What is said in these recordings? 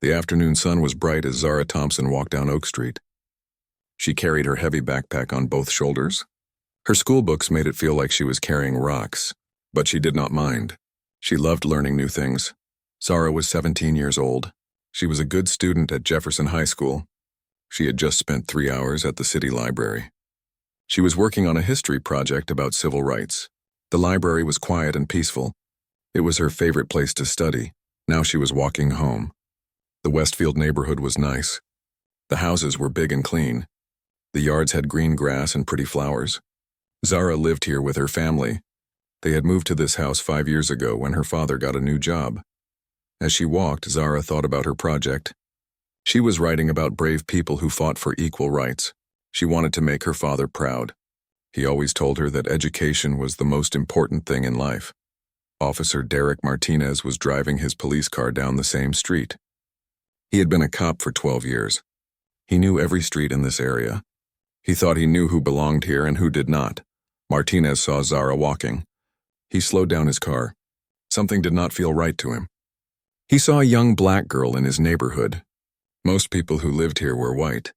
The afternoon sun was bright as Zara Thompson walked down Oak Street. She carried her heavy backpack on both shoulders. Her school books made it feel like she was carrying rocks, but she did not mind. She loved learning new things. Zara was 17 years old. She was a good student at Jefferson High School. She had just spent 3 hours at the city library. She was working on a history project about civil rights. The library was quiet and peaceful. It was her favorite place to study. Now she was walking home. The Westfield neighborhood was nice. The houses were big and clean. The yards had green grass and pretty flowers. Zara lived here with her family. They had moved to this house 5 years ago when her father got a new job. As she walked, Zara thought about her project. She was writing about brave people who fought for equal rights. She wanted to make her father proud. He always told her that education was the most important thing in life. Officer Derek Martinez was driving his police car down the same street. He had been a cop for 12 years. He knew every street in this area. He thought he knew who belonged here and who did not. Martinez saw Zara walking. He slowed down his car. Something did not feel right to him. He saw a young black girl in his neighborhood. Most people who lived here were white.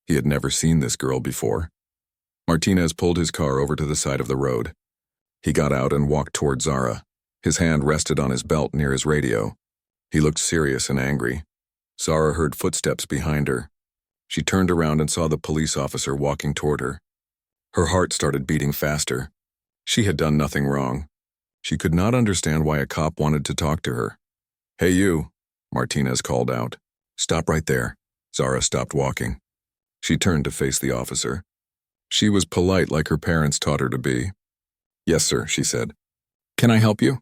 He had never seen this girl before. Martinez pulled his car over to the side of the road. He got out and walked toward Zara. His hand rested on his belt near his radio. He looked serious and angry. Zara heard footsteps behind her. She turned around and saw the police officer walking toward her. Her heart started beating faster. She had done nothing wrong. She could not understand why a cop wanted to talk to her. "Hey you," Martinez called out. "Stop right there." Zara stopped walking. She turned to face the officer. She was polite like her parents taught her to be. "Yes, sir," she said. "Can I help you?"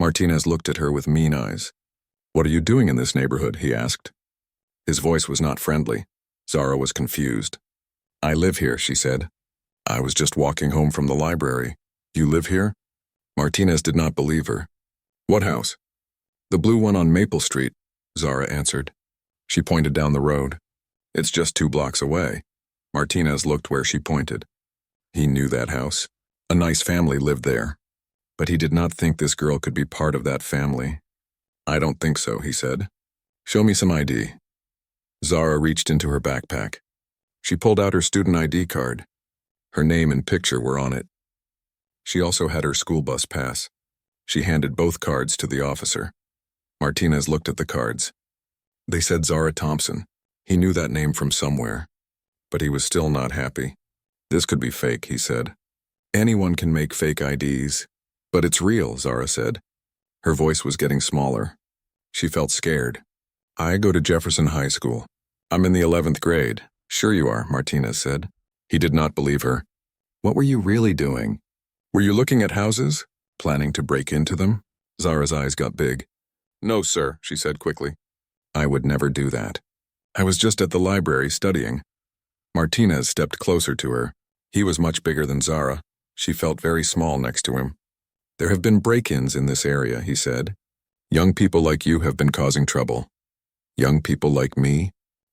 Martinez looked at her with mean eyes. "What are you doing in this neighborhood?" he asked. His voice was not friendly. Zara was confused. "I live here," she said. "I was just walking home from the library. You live here?" Martinez did not believe her. "What house?" "The blue one on Maple Street," Zara answered. She pointed down the road. "It's just 2 blocks away." Martinez looked where she pointed. He knew that house. A nice family lived there. But he did not think this girl could be part of that family. "I don't think so," he said. "Show me some ID." Zara reached into her backpack. She pulled out her student ID card. Her name and picture were on it. She also had her school bus pass. She handed both cards to the officer. Martinez looked at the cards. They said Zara Thompson. He knew that name from somewhere. But he was still not happy. "This could be fake," he said. "Anyone can make fake IDs. But it's real," Zara said. Her voice was getting smaller. She felt scared. "I go to Jefferson High School. I'm in the 11th grade. "Sure you are," Martinez said. He did not believe her. "What were you really doing? Were you looking at houses? Planning to break into them?" Zara's eyes got big. "No, sir," she said quickly. "I would never do that. I was just at the library studying." Martinez stepped closer to her. He was much bigger than Zara. She felt very small next to him. "There have been break-ins in this area," he said. "Young people like you have been causing trouble." "Young people like me?"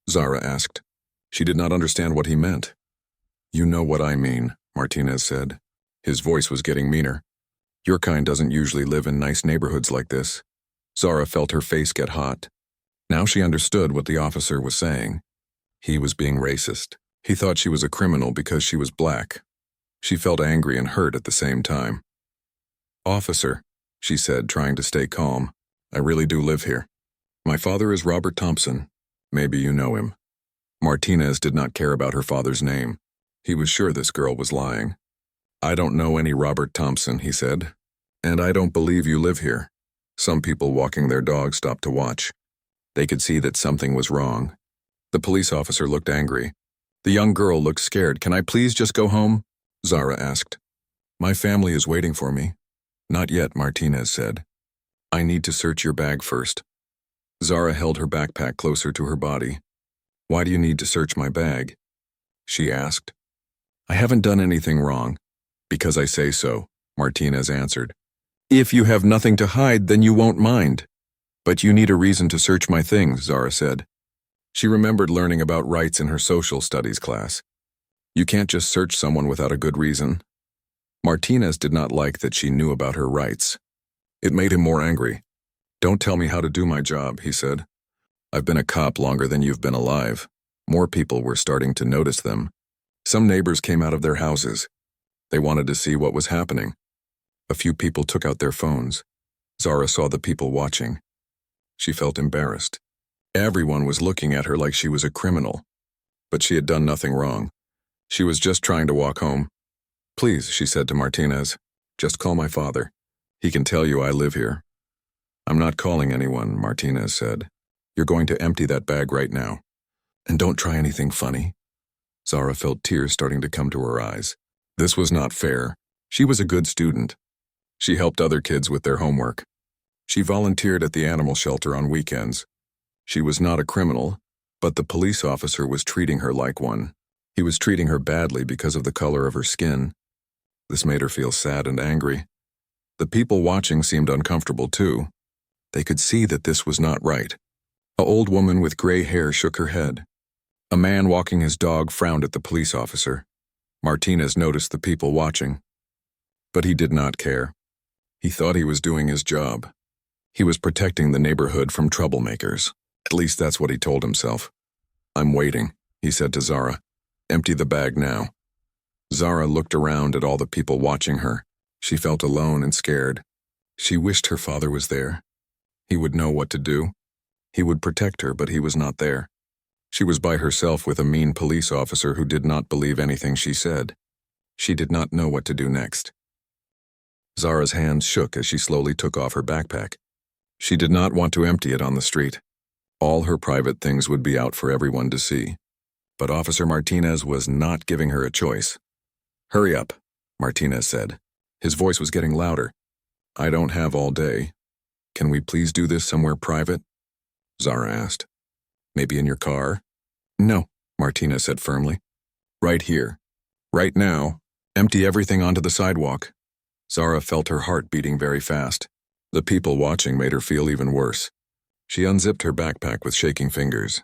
Zara asked. She did not understand what he meant. "You know what I mean," Martinez said. His voice was getting meaner. "Your kind doesn't usually live in nice neighborhoods like this." Zara felt her face get hot. Now she understood what the officer was saying. He was being racist. He thought she was a criminal because she was black. She felt angry and hurt at the same time. "Officer," she said, trying to stay calm, "I really do live here. My father is Robert Thompson. Maybe you know him." Martinez did not care about her father's name. He was sure this girl was lying. "I don't know any Robert Thompson," he said. "And I don't believe you live here." Some people walking their dogs stopped to watch. They could see that something was wrong. The police officer looked angry. The young girl looked scared. "Can I please just go home?" Zara asked. "My family is waiting for me." "Not yet," Martinez said. "I need to search your bag first." Zara held her backpack closer to her body. "Why do you need to search my bag?" she asked. "I haven't done anything wrong." "Because I say so," Martinez answered. "If you have nothing to hide, then you won't mind." "But you need a reason to search my things," Zara said. She remembered learning about rights in her social studies class. You can't just search someone without a good reason. Martinez did not like that she knew about her rights. It made him more angry. "Don't tell me how to do my job," he said. I've been a cop longer than you've been alive. More people were starting to notice them. Some neighbors came out of their houses. They wanted to see what was happening. A few people took out their phones. Zara saw the people watching. She felt embarrassed. Everyone was looking at her like she was a criminal. But she had done nothing wrong. She was just trying to walk home. "Please," she said to Martinez, "just call my father. He can tell you I live here." "I'm not calling anyone," Martinez said. "You're going to empty that bag right now. And don't try anything funny." Zara felt tears starting to come to her eyes. This was not fair. She was a good student. She helped other kids with their homework. She volunteered at the animal shelter on weekends. She was not a criminal, but the police officer was treating her like one. He was treating her badly because of the color of her skin. This made her feel sad and angry. The people watching seemed uncomfortable too. They could see that this was not right. An old woman with gray hair shook her head. A man walking his dog frowned at the police officer. Martinez noticed the people watching. But he did not care. He thought he was doing his job. He was protecting the neighborhood from troublemakers. At least that's what he told himself. "I'm waiting," he said to Zara. "Empty the bag now." Zara looked around at all the people watching her. She felt alone and scared. She wished her father was there. He would know what to do. He would protect her, but he was not there. She was by herself with a mean police officer who did not believe anything she said. She did not know what to do next. Zara's hands shook as she slowly took off her backpack. She did not want to empty it on the street. All her private things would be out for everyone to see. But Officer Martinez was not giving her a choice. "Hurry up," Martinez said. His voice was getting louder. "I don't have all day. Can we please do this somewhere private?" Zara asked. "Maybe in your car?" "No," Martinez said firmly. "Right here. Right now. Empty everything onto the sidewalk." Zara felt her heart beating very fast. The people watching made her feel even worse. She unzipped her backpack with shaking fingers.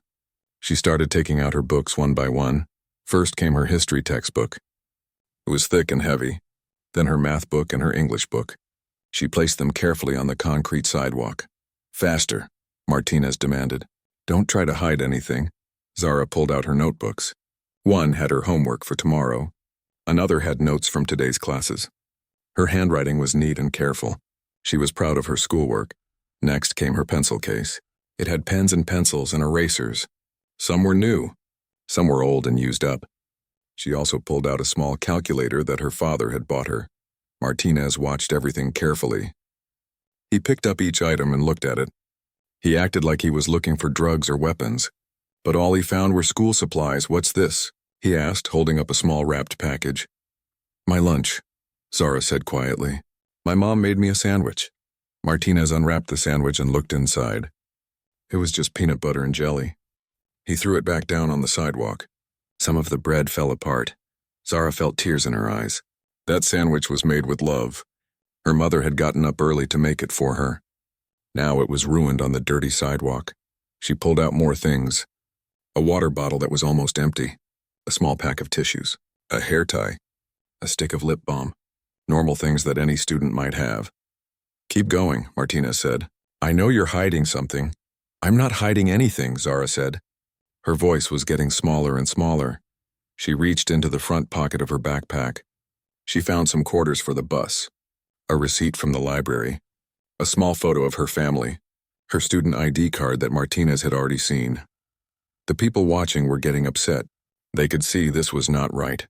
She started taking out her books one by one. First came her history textbook. It was thick and heavy. Then her math book and her English book. She placed them carefully on the concrete sidewalk. "Faster," Martinez demanded. "Don't try to hide anything." Zara pulled out her notebooks. One had her homework for tomorrow. Another had notes from today's classes. Her handwriting was neat and careful. She was proud of her schoolwork. Next came her pencil case. It had pens and pencils and erasers. Some were new. Some were old and used up. She also pulled out a small calculator that her father had bought her. Martinez watched everything carefully. He picked up each item and looked at it. He acted like he was looking for drugs or weapons. But all he found were school supplies. "What's this?" he asked, holding up a small wrapped package. "My lunch," Zara said quietly. "My mom made me a sandwich." Martinez unwrapped the sandwich and looked inside. It was just peanut butter and jelly. He threw it back down on the sidewalk. Some of the bread fell apart. Zara felt tears in her eyes. That sandwich was made with love. Her mother had gotten up early to make it for her. Now it was ruined on the dirty sidewalk. She pulled out more things. A water bottle that was almost empty. A small pack of tissues. A hair tie. A stick of lip balm. Normal things that any student might have. "Keep going," Martinez said. "I know you're hiding something." "I'm not hiding anything," Zara said. Her voice was getting smaller and smaller. She reached into the front pocket of her backpack. She found some quarters for the bus, a receipt from the library, a small photo of her family, her student ID card that Martinez had already seen. The people watching were getting upset. They could see this was not right.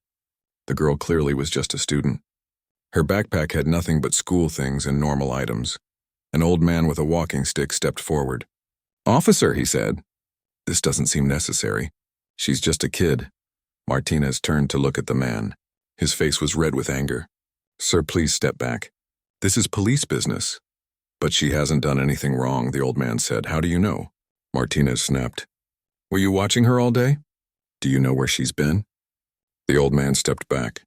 The girl clearly was just a student. Her backpack had nothing but school things and normal items. An old man with a walking stick stepped forward. "Officer," he said. "This doesn't seem necessary. She's just a kid." Martinez turned to look at the man. His face was red with anger. "Sir, please step back. This is police business." "But she hasn't done anything wrong," the old man said. "How do you know?" Martinez snapped. "Were you watching her all day? Do you know where she's been?" The old man stepped back.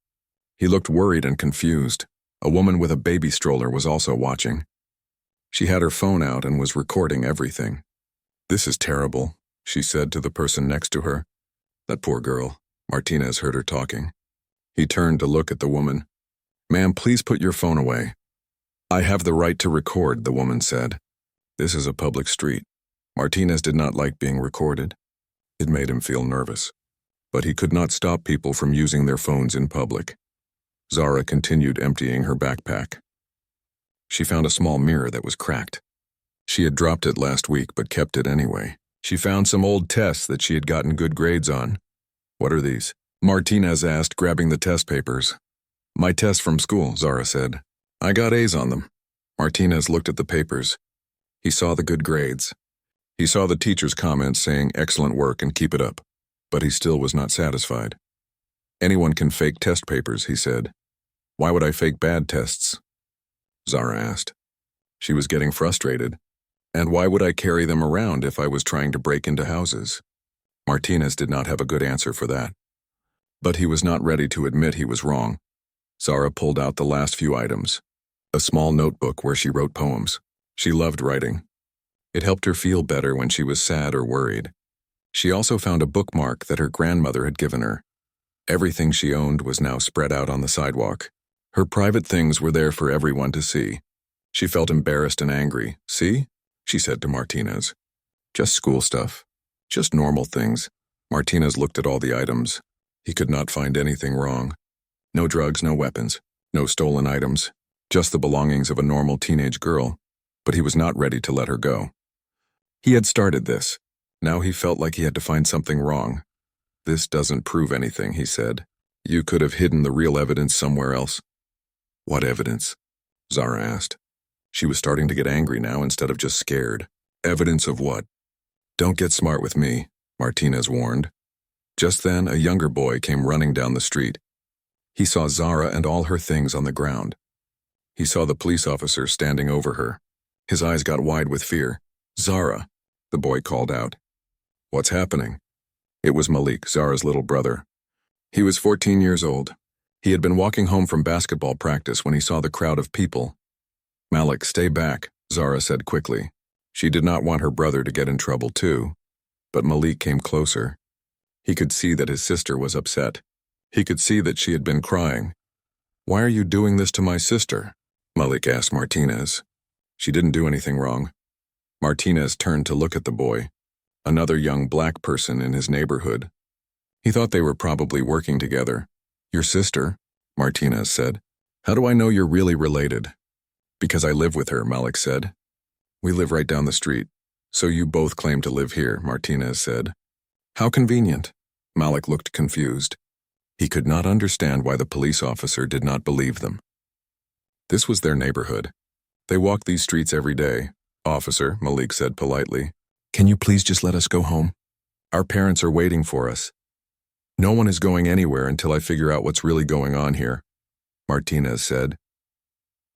He looked worried and confused. A woman with a baby stroller was also watching. She had her phone out and was recording everything. "This is terrible," she said to the person next to her. "That poor girl." Martinez heard her talking. He turned to look at the woman. "Ma'am, please put your phone away." "I have the right to record," the woman said. "This is a public street." Martinez did not like being recorded. It made him feel nervous. But he could not stop people from using their phones in public. Zara continued emptying her backpack. She found a small mirror that was cracked. She had dropped it last week but kept it anyway. She found some old tests that she had gotten good grades on. "What are these?" Martinez asked, grabbing the test papers. "My tests from school," Zara said. "I got A's on them." Martinez looked at the papers. He saw the good grades. He saw the teacher's comments saying excellent work and keep it up. But he still was not satisfied. "Anyone can fake test papers," he said. "Why would I fake bad tests?" Zara asked. She was getting frustrated. "And why would I carry them around if I was trying to break into houses?" Martinez did not have a good answer for that. But he was not ready to admit he was wrong. Zara pulled out the last few items. A small notebook where she wrote poems. She loved writing. It helped her feel better when she was sad or worried. She also found a bookmark that her grandmother had given her. Everything she owned was now spread out on the sidewalk. Her private things were there for everyone to see. She felt embarrassed and angry. "See?" she said to Martinez. "Just school stuff. Just normal things." Martinez looked at all the items. He could not find anything wrong. No drugs, no weapons, no stolen items, just the belongings of a normal teenage girl. But he was not ready to let her go. He had started this. Now he felt like he had to find something wrong. "This doesn't prove anything," he said. "You could have hidden the real evidence somewhere else." "What evidence?" Zara asked. She was starting to get angry now instead of just scared. "Evidence of what?" "Don't get smart with me," Martinez warned. Just then, a younger boy came running down the street. He saw Zara and all her things on the ground. He saw the police officer standing over her. His eyes got wide with fear. "Zara," the boy called out. "What's happening?" It was Malik, Zara's little brother. He was 14 years old. He had been walking home from basketball practice when he saw the crowd of people. "Malik, stay back," Zara said quickly. She did not want her brother to get in trouble too. But Malik came closer. He could see that his sister was upset. He could see that she had been crying. "Why are you doing this to my sister?" Malik asked Martinez. "She didn't do anything wrong." Martinez turned to look at the boy, another young black person in his neighborhood. He thought they were probably working together. "Your sister?" Martinez said. "How do I know you're really related?" "Because I live with her," Malik said. "We live right down the street." "So you both claim to live here," Martinez said. "How convenient." Malik looked confused. He could not understand why the police officer did not believe them. This was their neighborhood. They walked these streets every day. "Officer," Malik said politely, "can you please just let us go home? Our parents are waiting for us." "No one is going anywhere until I figure out what's really going on here," Martinez said.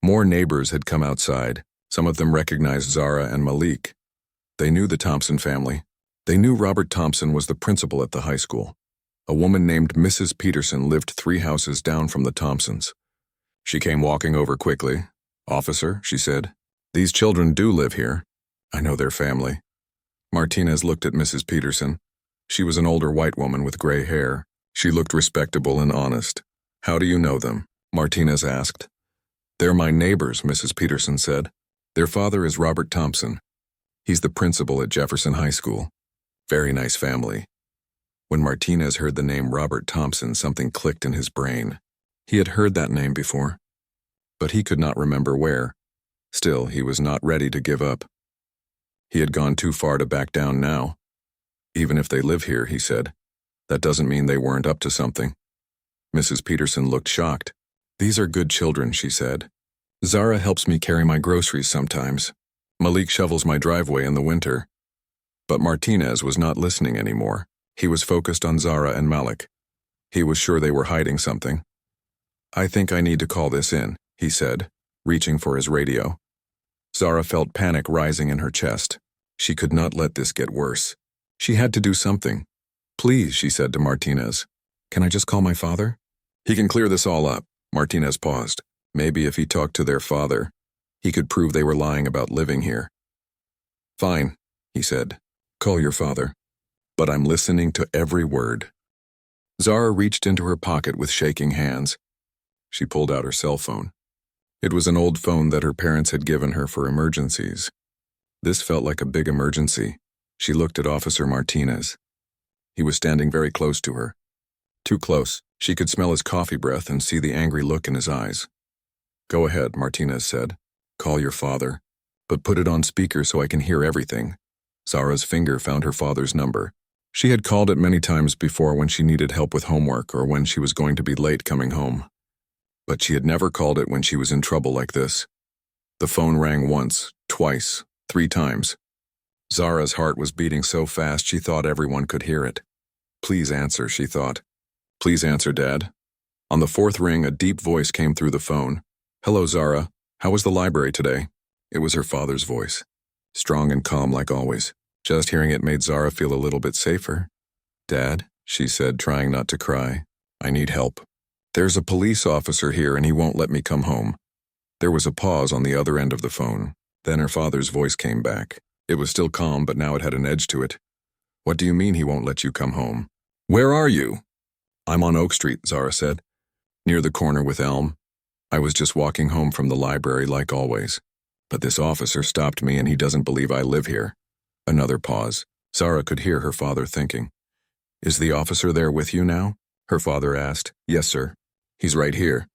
More neighbors had come outside. Some of them recognized Zara and Malik. They knew the Thompson family. They knew Robert Thompson was the principal at the high school. A woman named Mrs. Peterson lived 3 houses down from the Thompsons. She came walking over quickly. "Officer," she said, "these children do live here. I know their family." Martinez looked at Mrs. Peterson. She was an older white woman with gray hair. She looked respectable and honest. "How do you know them?" Martinez asked. "They're my neighbors," Mrs. Peterson said. "Their father is Robert Thompson. He's the principal at Jefferson High School. Very nice family." When Martinez heard the name Robert Thompson, something clicked in his brain. He had heard that name before, but he could not remember where. Still, he was not ready to give up. He had gone too far to back down now. "Even if they live here," he said, "that doesn't mean they weren't up to something." Mrs. Peterson looked shocked. "These are good children," she said. "Zara helps me carry my groceries sometimes. Malik shovels my driveway in the winter." But Martinez was not listening anymore. He was focused on Zara and Malik. He was sure they were hiding something. "I think I need to call this in," he said, reaching for his radio. Zara felt panic rising in her chest. She could not let this get worse. She had to do something. "Please," she said to Martinez. "Can I just call my father?" "He can clear this all up." Martinez paused. Maybe if he talked to their father, he could prove they were lying about living here. "Fine," he said. "Call your father. But I'm listening to every word." Zara reached into her pocket with shaking hands. She pulled out her cell phone. It was an old phone that her parents had given her for emergencies. This felt like a big emergency. She looked at Officer Martinez. He was standing very close to her. Too close. She could smell his coffee breath and see the angry look in his eyes. "Go ahead," Martinez said. "Call your father. But put it on speaker so I can hear everything." Zara's finger found her father's number. She had called it many times before when she needed help with homework or when she was going to be late coming home. But she had never called it when she was in trouble like this. The phone rang once, twice, 3 times. Zara's heart was beating so fast she thought everyone could hear it. "Please answer," she thought. "Please answer, Dad." On the 4th ring, a deep voice came through the phone. "Hello, Zara. How was the library today?" It was her father's voice, strong and calm like always. Just hearing it made Zara feel a little bit safer. "Dad," she said, trying not to cry, "I need help. There's a police officer here and he won't let me come home." There was a pause on the other end of the phone. Then her father's voice came back. It was still calm, but now it had an edge to it. "What do you mean he won't let you come home? Where are you?" "I'm on Oak Street," Zara said, "near the corner with Elm. I was just walking home from the library like always. But this officer stopped me and he doesn't believe I live here." Another pause. Zara could hear her father thinking. "Is the officer there with you now?" her father asked. "Yes, sir. He's right here.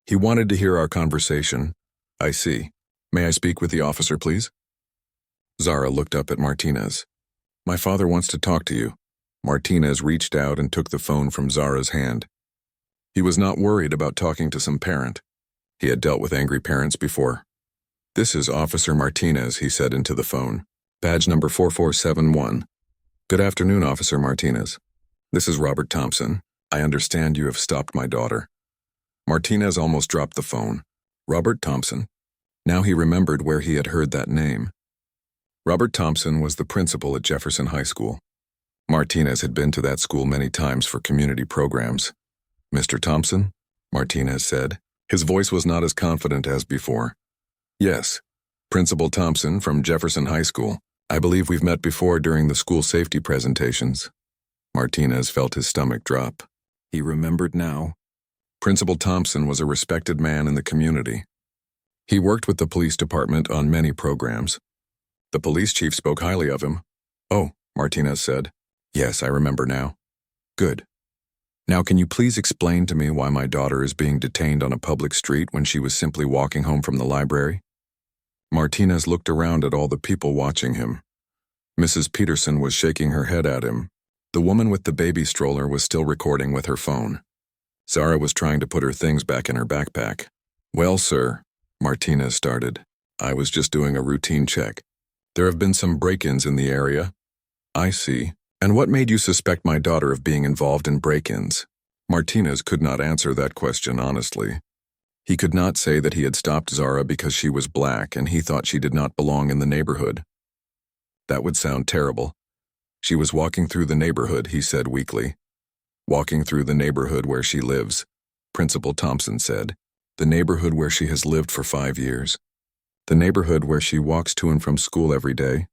He wanted to hear our conversation." "I see. May I speak with the officer, please?" Zara looked up at Martinez. "My father wants to talk to you." Martinez reached out and took the phone from Zara's hand. He was not worried about talking to some parent. He had dealt with angry parents before. "This is Officer Martinez," he said into the phone. "Badge number 4471. "Good afternoon, Officer Martinez. This is Robert Thompson. I understand you have stopped my daughter." Martinez almost dropped the phone. Robert Thompson. Now he remembered where he had heard that name. Robert Thompson was the principal at Jefferson High School. Martinez had been to that school many times for community programs. "Mr. Thompson?" Martinez said. His voice was not as confident as before. "Yes, Principal Thompson from Jefferson High School. I believe we've met before during the school safety presentations." Martinez felt his stomach drop. He remembered now. Principal Thompson was a respected man in the community. He worked with the police department on many programs. The police chief spoke highly of him. "Oh," Martinez said. "Yes, I remember now." "Good. Now can you please explain to me why my daughter is being detained on a public street when she was simply walking home from the library?" Martinez looked around at all the people watching him. Mrs. Peterson was shaking her head at him. The woman with the baby stroller was still recording with her phone. Zara was trying to put her things back in her backpack. "Well, sir," Martinez started, "I was just doing a routine check. There have been some break-ins in the area." "I see. And what made you suspect my daughter of being involved in break-ins?" Martinez could not answer that question honestly. He could not say that he had stopped Zara because she was black and he thought she did not belong in the neighborhood. That would sound terrible. "She was walking through the neighborhood," he said weakly. "Walking through the neighborhood where she lives," Principal Thompson said. "The neighborhood where she has lived for 5 years. The neighborhood where she walks to and from school every day."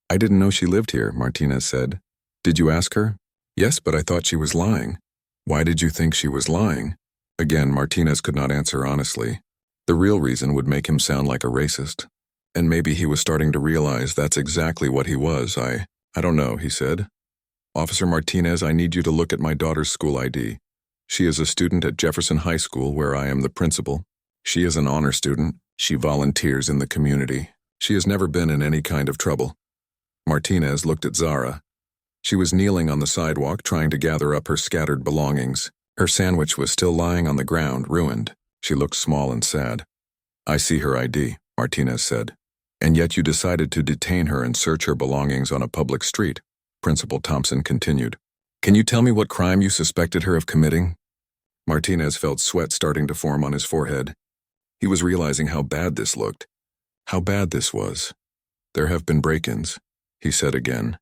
"I didn't know she lived here," Martinez said. "Did you ask her?" "Yes, but I thought she was lying." "Why did you think she was lying?" Again, Martinez could not answer honestly. The real reason would make him sound like a racist. And maybe he was starting to realize that's exactly what he was. I don't know," he said. "Officer Martinez, I need you to look at my daughter's school ID. She is a student at Jefferson High School where I am the principal. She is an honor student. She volunteers in the community. She has never been in any kind of trouble." Martinez looked at Zara. She was kneeling on the sidewalk trying to gather up her scattered belongings. Her sandwich was still lying on the ground, ruined. She looked small and sad. "I see her ID," Martinez said. "And yet you decided to detain her and search her belongings on a public street," Principal Thompson continued. "Can you tell me what crime you suspected her of committing?" Martinez felt sweat starting to form on his forehead. He was realizing how bad this looked. How bad this was. "There have been break-ins," he said again.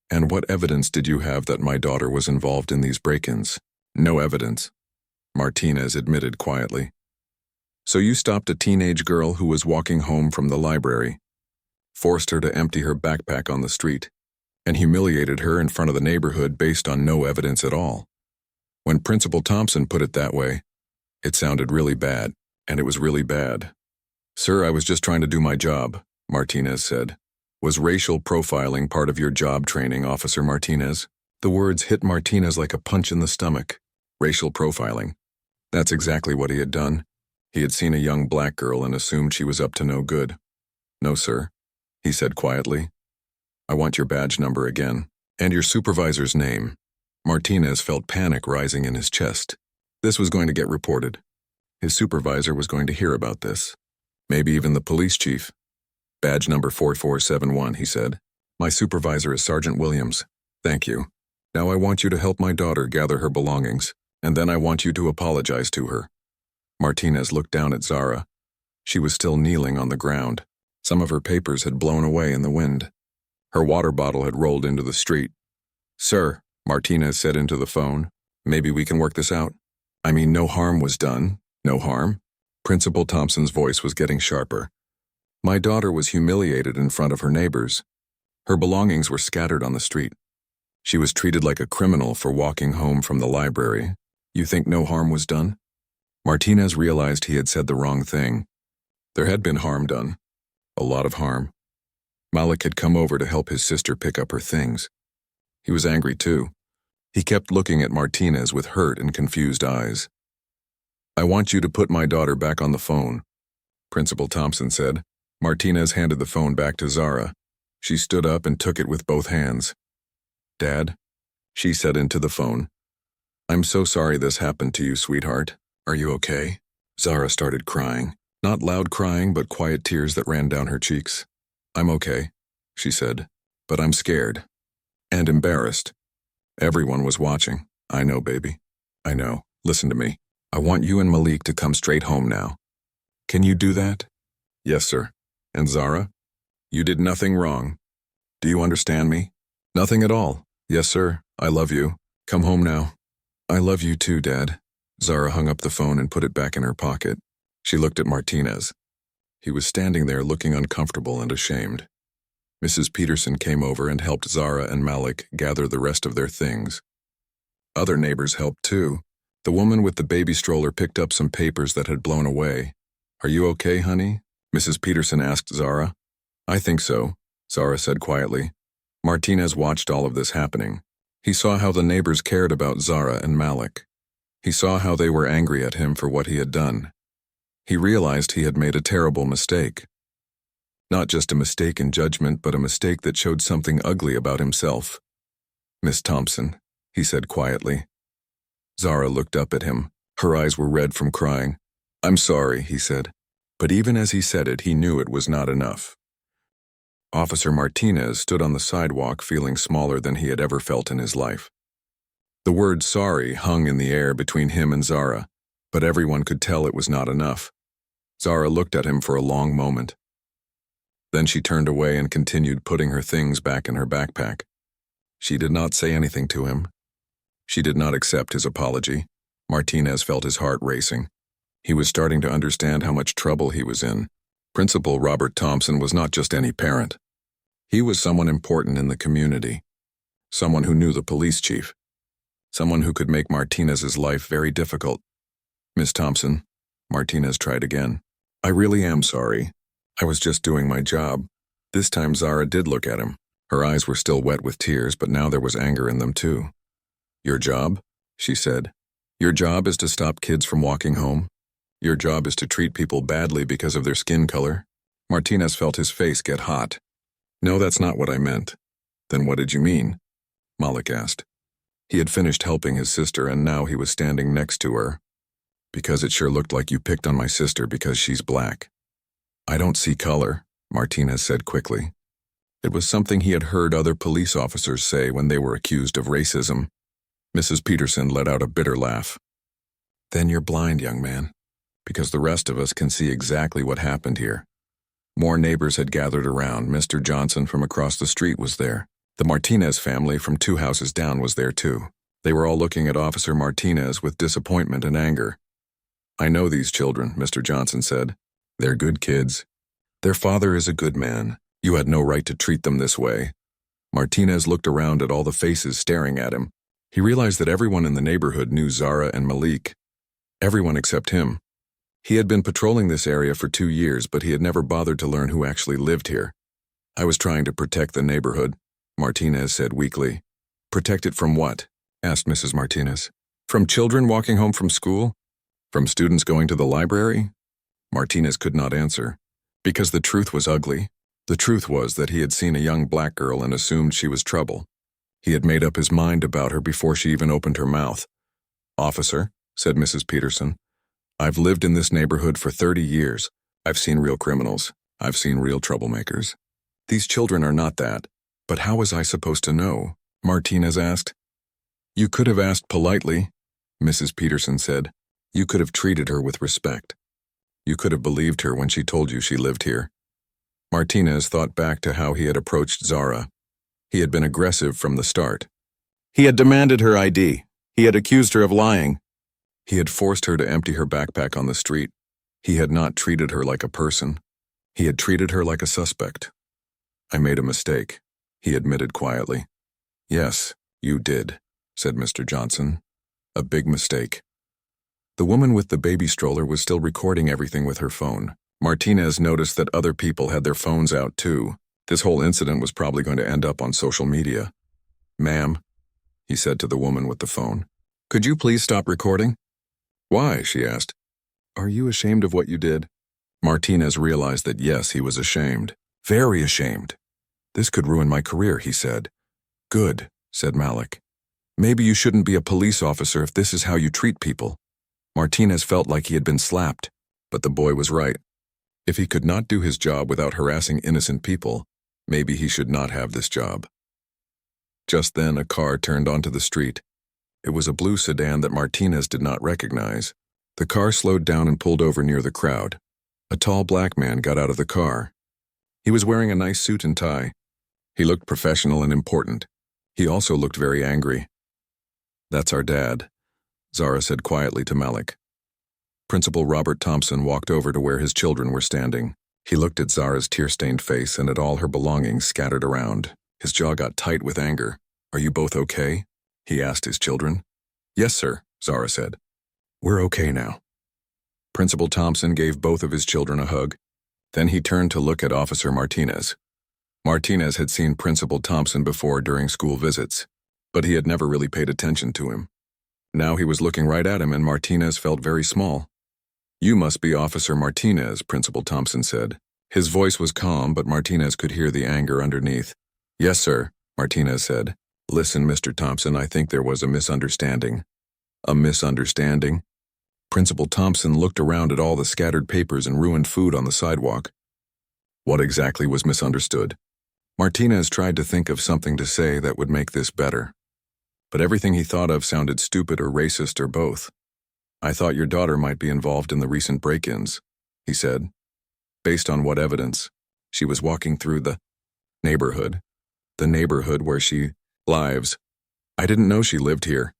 "And what evidence did you have that my daughter was involved in these break-ins?" "No evidence," Martinez admitted quietly. "So you stopped a teenage girl who was walking home from the library, forced her to empty her backpack on the street, and humiliated her in front of the neighborhood based on no evidence at all. When Principal Thompson put it that way, it sounded really bad, and it was really bad." "Sir, I was just trying to do my job," Martinez said. Was racial profiling part of your job training, Officer Martinez? The words hit Martinez like a punch in the stomach. Racial profiling. That's exactly what he had done. He had seen a young black girl and assumed she was up to no good. No, sir, he said quietly. I want your badge number again, and your supervisor's name. Martinez felt panic rising in his chest. This was going to get reported. His supervisor was going to hear about this. Maybe even the police chief. Badge number 4471, he said. My supervisor is Sergeant Williams. Thank you. Now I want you to help my daughter gather her belongings, and then I want you to apologize to her. Martinez looked down at Zara. She was still kneeling on the ground. Some of her papers had blown away in the wind. Her water bottle had rolled into the street. Sir, Martinez said into the phone, maybe we can work this out. I mean, no harm was done. No harm? Principal Thompson's voice was getting sharper. My daughter was humiliated in front of her neighbors. Her belongings were scattered on the street. She was treated like a criminal for walking home from the library. You think no harm was done? Martinez realized he had said the wrong thing. There had been harm done. A lot of harm. Malik had come over to help his sister pick up her things. He was angry too. He kept looking at Martinez with hurt and confused eyes. I want you to put my daughter back on the phone, Principal Thompson said. Martinez handed the phone back to Zara. She stood up and took it with both hands. Dad, she said into the phone. I'm so sorry this happened to you, sweetheart. Are you okay? Zara started crying. Not loud crying, but quiet tears that ran down her cheeks. I'm okay, she said, but I'm scared. And embarrassed. Everyone was watching. I know, baby. I know. Listen to me. I want you and Malik to come straight home now. Can you do that? Yes, sir. And Zara? You did nothing wrong. Do you understand me? Nothing at all. Yes, sir. I love you. Come home now. I love you too, Dad. Zara hung up the phone and put it back in her pocket. She looked at Martinez. He was standing there looking uncomfortable and ashamed. Mrs. Peterson came over and helped Zara and Malik gather the rest of their things. Other neighbors helped too. The woman with the baby stroller picked up some papers that had blown away. Are you okay, honey? Mrs. Peterson asked Zara. I think so, Zara said quietly. Martinez watched all of this happening. He saw how the neighbors cared about Zara and Malik. He saw how they were angry at him for what he had done. He realized he had made a terrible mistake. Not just a mistake in judgment, but a mistake that showed something ugly about himself. Miss Thompson, he said quietly. Zara looked up at him. Her eyes were red from crying. I'm sorry, he said. But even as he said it, he knew it was not enough. Officer Martinez stood on the sidewalk feeling smaller than he had ever felt in his life. The word sorry hung in the air between him and Zara, but everyone could tell it was not enough. Zara looked at him for a long moment. Then she turned away and continued putting her things back in her backpack. She did not say anything to him. She did not accept his apology. Martinez felt his heart racing. He was starting to understand how much trouble he was in. Principal Robert Thompson was not just any parent. He was someone important in the community. Someone who knew the police chief. Someone who could make Martinez's life very difficult. Miss Thompson, Martinez tried again. I really am sorry. I was just doing my job. This time Zara did look at him. Her eyes were still wet with tears, but now there was anger in them too. Your job? She said. Your job is to stop kids from walking home? Your job is to treat people badly because of their skin color? Martinez felt his face get hot. No, that's not what I meant. Then what did you mean? Malik asked. He had finished helping his sister and now he was standing next to her. Because it sure looked like you picked on my sister because she's black. I don't see color, Martinez said quickly. It was something he had heard other police officers say when they were accused of racism. Mrs. Peterson let out a bitter laugh. Then you're blind, young man, because the rest of us can see exactly what happened here. More neighbors had gathered around. Mr. Johnson from across the street was there. The Martinez family from 2 houses down was there too. They were all looking at Officer Martinez with disappointment and anger. I know these children, Mr. Johnson said. They're good kids. Their father is a good man. You had no right to treat them this way. Martinez looked around at all the faces staring at him. He realized that everyone in the neighborhood knew Zara and Malik. Everyone except him. He had been patrolling this area for 2 years, but he had never bothered to learn who actually lived here. I was trying to protect the neighborhood, Martinez said weakly. Protect it from what? Asked Mrs. Martinez. From children walking home from school? From students going to the library? Martinez could not answer, because the truth was ugly. The truth was that he had seen a young black girl and assumed she was trouble. He had made up his mind about her before she even opened her mouth. Officer, said Mrs. Peterson, I've lived in this neighborhood for 30 years. I've seen real criminals. I've seen real troublemakers. These children are not that. But how was I supposed to know? Martinez asked. You could have asked politely, Mrs. Peterson said. You could have treated her with respect. You could have believed her when she told you she lived here. Martinez thought back to how he had approached Zara. He had been aggressive from the start. He had demanded her ID. He had accused her of lying. He had forced her to empty her backpack on the street. He had not treated her like a person. He had treated her like a suspect. I made a mistake, he admitted quietly. Yes, you did, said Mr. Johnson. A big mistake. The woman with the baby stroller was still recording everything with her phone. Martinez noticed that other people had their phones out too. This whole incident was probably going to end up on social media. Ma'am, he said to the woman with the phone, could you please stop recording? Why? She asked. Are you ashamed of what you did? Martinez realized that yes, he was ashamed. Very ashamed. This could ruin my career, he said. Good, said Malik. Maybe you shouldn't be a police officer if this is how you treat people. Martinez felt like he had been slapped, but the boy was right. If he could not do his job without harassing innocent people, maybe he should not have this job. Just then, a car turned onto the street. It was a blue sedan that Martinez did not recognize. The car slowed down and pulled over near the crowd. A tall black man got out of the car. He was wearing a nice suit and tie. He looked professional and important. He also looked very angry. That's our dad, Zara said quietly to Malik. Principal Robert Thompson walked over to where his children were standing. He looked at Zara's tear-stained face and at all her belongings scattered around. His jaw got tight with anger. Are you both okay? He asked his children. Yes, sir, Zara said. We're okay now. Principal Thompson gave both of his children a hug. Then he turned to look at Officer Martinez. Martinez had seen Principal Thompson before during school visits, but he had never really paid attention to him. Now he was looking right at him and Martinez felt very small. You must be Officer Martinez, Principal Thompson said. His voice was calm, but Martinez could hear the anger underneath. Yes, sir, Martinez said. Listen, Mr. Thompson, I think there was a misunderstanding. A misunderstanding? Principal Thompson looked around at all the scattered papers and ruined food on the sidewalk. What exactly was misunderstood? Martinez tried to think of something to say that would make this better. But everything he thought of sounded stupid or racist or both. I thought your daughter might be involved in the recent break-ins, he said. Based on what evidence? She was walking through the neighborhood where she lives. I didn't know she lived here.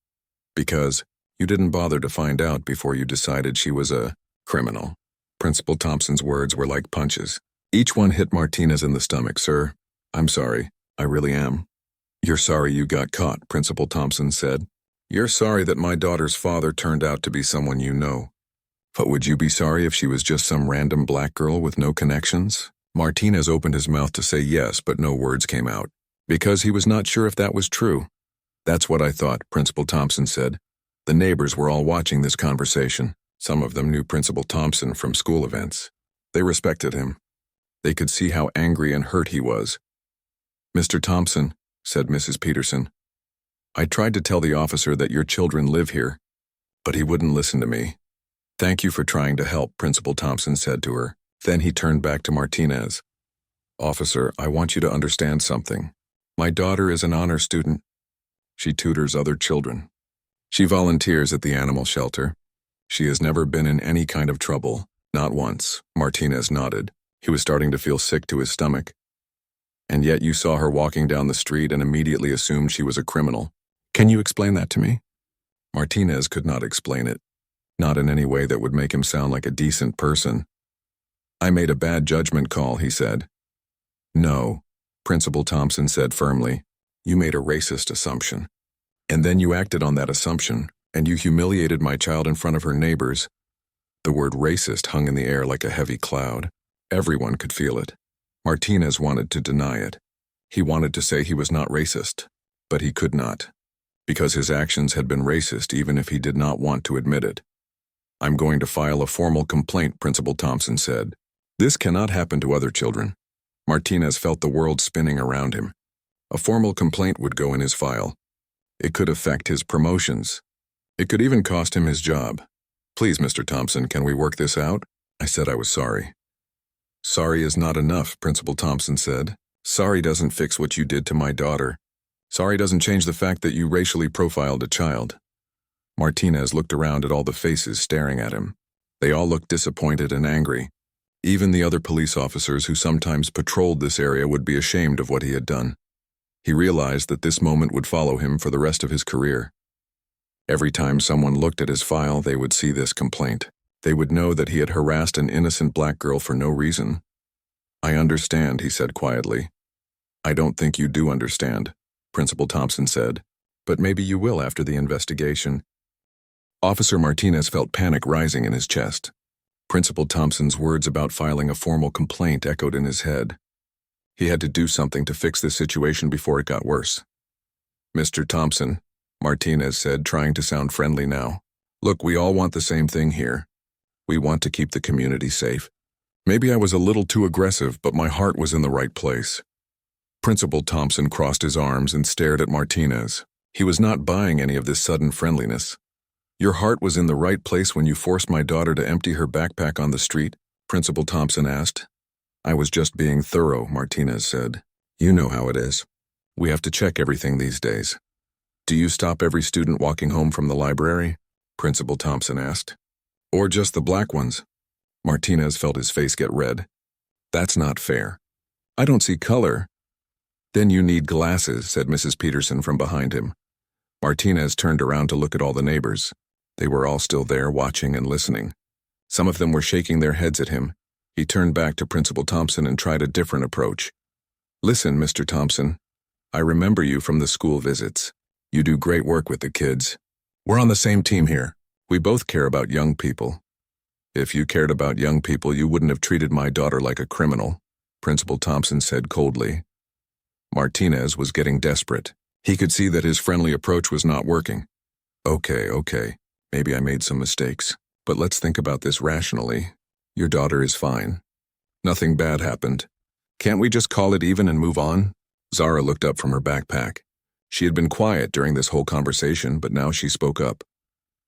Because you didn't bother to find out before you decided she was a criminal. Principal Thompson's words were like punches. Each one hit Martinez in the stomach. Sir, I'm sorry. I really am. You're sorry you got caught, Principal Thompson said. You're sorry that my daughter's father turned out to be someone you know. But would you be sorry if she was just some random black girl with no connections? Martinez opened his mouth to say yes, but no words came out, because he was not sure if that was true. That's what I thought, Principal Thompson said. The neighbors were all watching this conversation. Some of them knew Principal Thompson from school events. They respected him. They could see how angry and hurt he was. Mr. Thompson, said Mrs. Peterson, I tried to tell the officer that your children live here, but he wouldn't listen to me. Thank you for trying to help, Principal Thompson said to her. Then he turned back to Martinez. Officer, I want you to understand something. My daughter is an honor student. She tutors other children. She volunteers at the animal shelter. She has never been in any kind of trouble, not once. Martinez nodded. He was starting to feel sick to his stomach. And yet you saw her walking down the street and immediately assumed she was a criminal. Can you explain that to me? Martinez could not explain it, not in any way that would make him sound like a decent person. I made a bad judgment call, he said. No, Principal Thompson said firmly. You made a racist assumption. And then you acted on that assumption, and you humiliated my child in front of her neighbors. The word racist hung in the air like a heavy cloud. Everyone could feel it. Martinez wanted to deny it. He wanted to say he was not racist, but he could not, because his actions had been racist even if he did not want to admit it. "I'm going to file a formal complaint," Principal Thompson said. "This cannot happen to other children." Martinez felt the world spinning around him. A formal complaint would go in his file. It could affect his promotions. It could even cost him his job. "Please, Mr. Thompson, can we work this out?" I said I was sorry. "Sorry is not enough," Principal Thompson said. "Sorry doesn't fix what you did to my daughter. Sorry doesn't change the fact that you racially profiled a child." Martinez looked around at all the faces staring at him. They all looked disappointed and angry. Even the other police officers who sometimes patrolled this area would be ashamed of what he had done. He realized that this moment would follow him for the rest of his career. Every time someone looked at his file, they would see this complaint. They would know that he had harassed an innocent black girl for no reason. "I understand," he said quietly. "I don't think you do understand," Principal Thompson said, "but maybe you will after the investigation." Officer Martinez felt panic rising in his chest. Principal Thompson's words about filing a formal complaint echoed in his head. He had to do something to fix this situation before it got worse. "Mr. Thompson," Martinez said, trying to sound friendly now. "Look, we all want the same thing here. We want to keep the community safe. Maybe I was a little too aggressive, but my heart was in the right place." Principal Thompson crossed his arms and stared at Martinez. He was not buying any of this sudden friendliness. "Your heart was in the right place when you forced my daughter to empty her backpack on the street?" Principal Thompson asked. "I was just being thorough," Martinez said. "You know how it is. We have to check everything these days." "Do you stop every student walking home from the library?" Principal Thompson asked. "Or just the black ones?" Martinez felt his face get red. "That's not fair. I don't see color." "Then you need glasses," said Mrs. Peterson from behind him. Martinez turned around to look at all the neighbors. They were all still there, watching and listening. Some of them were shaking their heads at him. He turned back to Principal Thompson and tried a different approach. "Listen, Mr. Thompson, I remember you from the school visits. You do great work with the kids. We're on the same team here. We both care about young people. If you cared about young people, you wouldn't have treated my daughter like a criminal," Principal Thompson said coldly. Martinez was getting desperate. He could see that his friendly approach was not working. Okay. Maybe I made some mistakes, but let's think about this rationally. Your daughter is fine. Nothing bad happened. Can't we just call it even and move on?" Zara looked up from her backpack. She had been quiet during this whole conversation, but now she spoke up.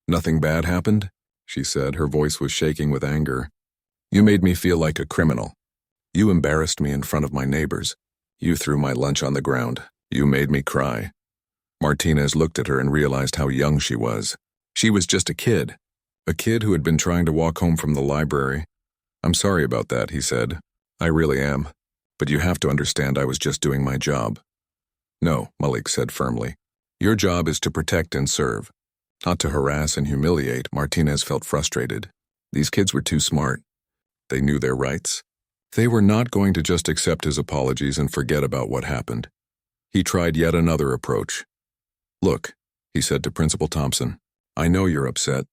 "Nothing bad happened?" she said. Her voice was shaking with anger. "You made me feel like a criminal. You embarrassed me in front of my neighbors. You threw my lunch on the ground. You made me cry." Martinez looked at her and realized how young she was. She was just a kid who had been trying to walk home from the library. "I'm sorry about that," he said. "I really am. But you have to understand I was just doing my job." "No," Malik said firmly. "Your job is to protect and serve, not to harass and humiliate." Martinez felt frustrated. These kids were too smart. They knew their rights. They were not going to just accept his apologies and forget about what happened. He tried yet another approach. "Look," he said to Principal Thompson, "I know you're upset,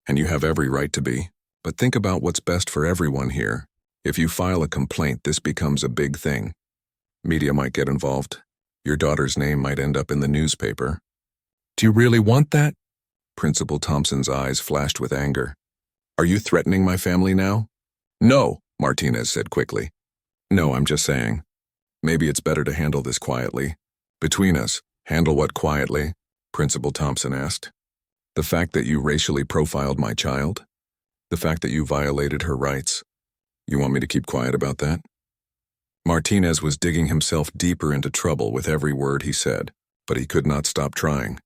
and you have every right to be, but think about what's best for everyone here. If you file a complaint, this becomes a big thing. Media might get involved. Your daughter's name might end up in the newspaper." "Do you really want that?" Principal Thompson's eyes flashed with anger. "Are you threatening my family now?" "No," Martinez said quickly. "No, I'm just saying. Maybe it's better to handle this quietly." "Between us, handle what quietly?" Principal Thompson asked. "The fact that you racially profiled my child? The fact that you violated her rights? You want me to keep quiet about that?" Martinez was digging himself deeper into trouble with every word he said, but he could not stop trying.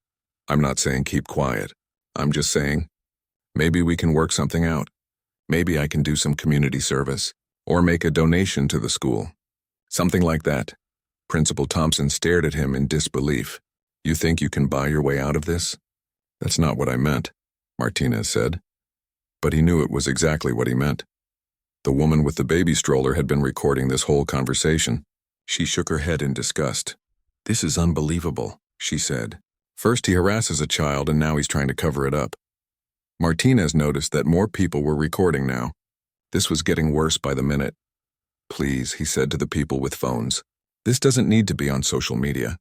"I'm not saying keep quiet. I'm just saying, maybe we can work something out. Maybe I can do some community service, or make a donation to the school. Something like that." Principal Thompson stared at him in disbelief. "You think you can buy your way out of this?" "That's not what I meant," Martinez said. But he knew it was exactly what he meant. The woman with the baby stroller had been recording this whole conversation. She shook her head in disgust. "This is unbelievable," she said. "First he harasses a child and now he's trying to cover it up." Martinez noticed that more people were recording now. This was getting worse by the minute. Please, he said to the people with phones. This doesn't need to be on social media.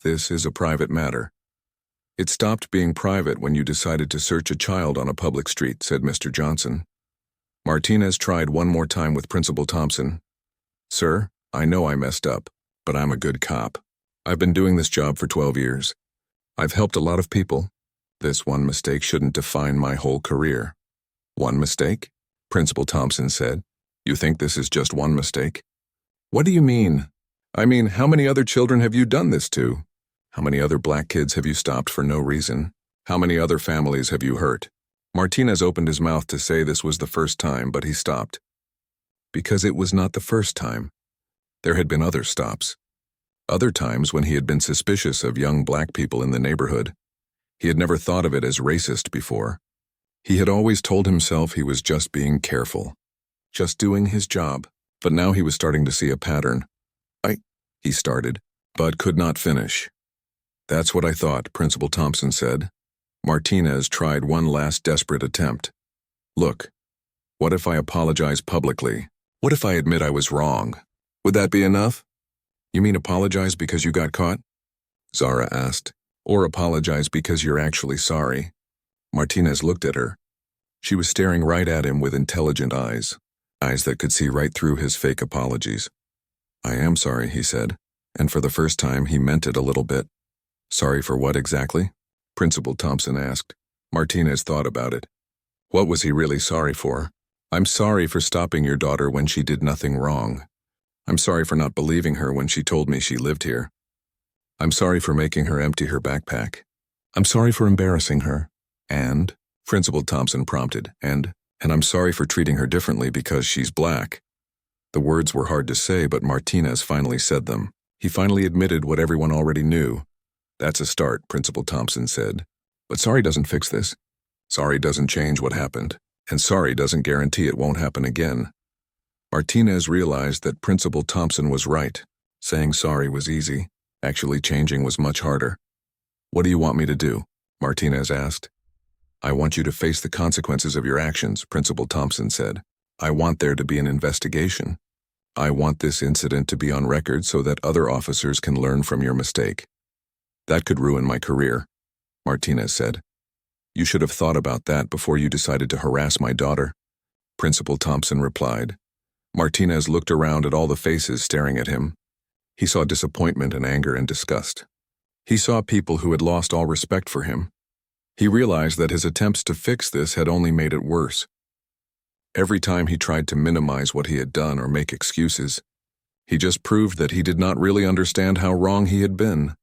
This is a private matter. It stopped being private when you decided to search a child on a public street, said Mr. Johnson. Martinez tried one more time with Principal Thompson. Sir, I know I messed up, but I'm a good cop. I've been doing this job for 12 years. I've helped a lot of people. This one mistake shouldn't define my whole career. One mistake? Principal Thompson said. You think this is just one mistake? What do you mean? I mean, how many other children have you done this to? How many other black kids have you stopped for no reason? How many other families have you hurt? Martinez opened his mouth to say this was the first time, but he stopped. Because it was not the first time. There had been other stops. Other times when he had been suspicious of young black people in the neighborhood. He had never thought of it as racist before. He had always told himself he was just being careful. Just doing his job. But now he was starting to see a pattern. He started, but could not finish. That's what I thought, Principal Thompson said. Martinez tried one last desperate attempt. Look, what if I apologize publicly? What if I admit I was wrong? Would that be enough? You mean apologize because you got caught? Zara asked. Or apologize because you're actually sorry? Martinez looked at her. She was staring right at him with intelligent eyes that could see right through his fake apologies. I am sorry, he said, and for the first time he meant it a little bit. Sorry for what exactly? Principal Thompson asked. Martinez thought about it. What was he really sorry for? I'm sorry for stopping your daughter when she did nothing wrong. I'm sorry for not believing her when she told me she lived here. I'm sorry for making her empty her backpack. I'm sorry for embarrassing her. And, Principal Thompson prompted, and I'm sorry for treating her differently because she's black. The words were hard to say, but Martinez finally said them. He finally admitted what everyone already knew. That's a start, Principal Thompson said. But sorry doesn't fix this. Sorry doesn't change what happened. And sorry doesn't guarantee it won't happen again. Martinez realized that Principal Thompson was right. Saying sorry was easy. Actually changing was much harder. What do you want me to do? Martinez asked. I want you to face the consequences of your actions, Principal Thompson said. I want there to be an investigation. I want this incident to be on record so that other officers can learn from your mistake. That could ruin my career, Martinez said. You should have thought about that before you decided to harass my daughter, Principal Thompson replied. Martinez looked around at all the faces staring at him. He saw disappointment and anger and disgust. He saw people who had lost all respect for him. He realized that his attempts to fix this had only made it worse. Every time he tried to minimize what he had done or make excuses, he just proved that he did not really understand how wrong he had been.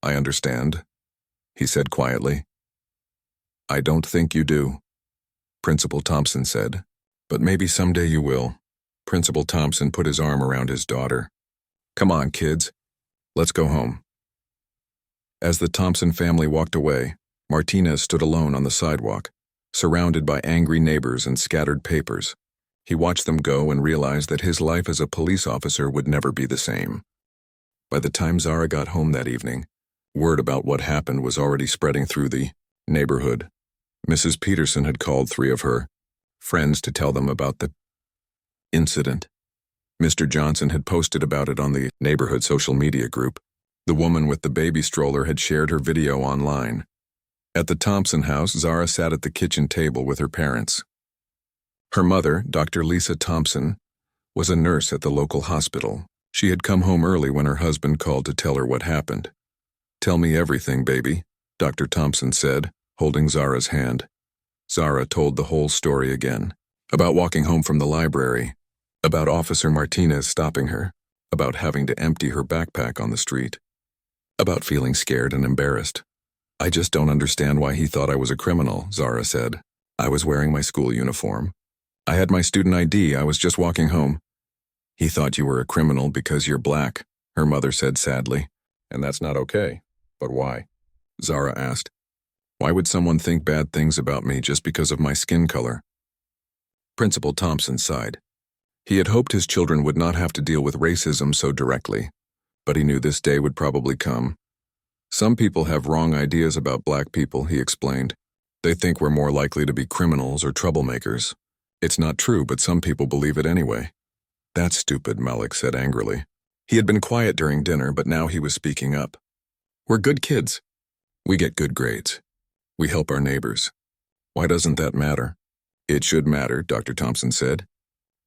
I understand, he said quietly. I don't think you do, Principal Thompson said. But maybe someday you will. Principal Thompson put his arm around his daughter. Come on, kids. Let's go home. As the Thompson family walked away, Martinez stood alone on the sidewalk, surrounded by angry neighbors and scattered papers. He watched them go and realized that his life as a police officer would never be the same. By the time Zara got home that evening, word about what happened was already spreading through the neighborhood. Mrs. Peterson had called 3 of her friends to tell them about the incident. Mr. Johnson had posted about it on the neighborhood social media group. The woman with the baby stroller had shared her video online. At the Thompson house, Zara sat at the kitchen table with her parents. Her mother, Dr. Lisa Thompson, was a nurse at the local hospital. She had come home early when her husband called to tell her what happened. Tell me everything, baby, Dr. Thompson said, holding Zara's hand. Zara told the whole story again. About walking home from the library. About Officer Martinez stopping her. About having to empty her backpack on the street. About feeling scared and embarrassed. I just don't understand why he thought I was a criminal, Zara said. I was wearing my school uniform. I had my student ID, I was just walking home. He thought you were a criminal because you're black, her mother said sadly. And that's not okay. But why? Zara asked. Why would someone think bad things about me just because of my skin color? Principal Thompson sighed. He had hoped his children would not have to deal with racism so directly, but he knew this day would probably come. Some people have wrong ideas about black people, he explained. They think we're more likely to be criminals or troublemakers. It's not true, but some people believe it anyway. That's stupid, Malik said angrily. He had been quiet during dinner, but now he was speaking up. We're good kids. We get good grades. We help our neighbors. Why doesn't that matter? It should matter, Dr. Thompson said.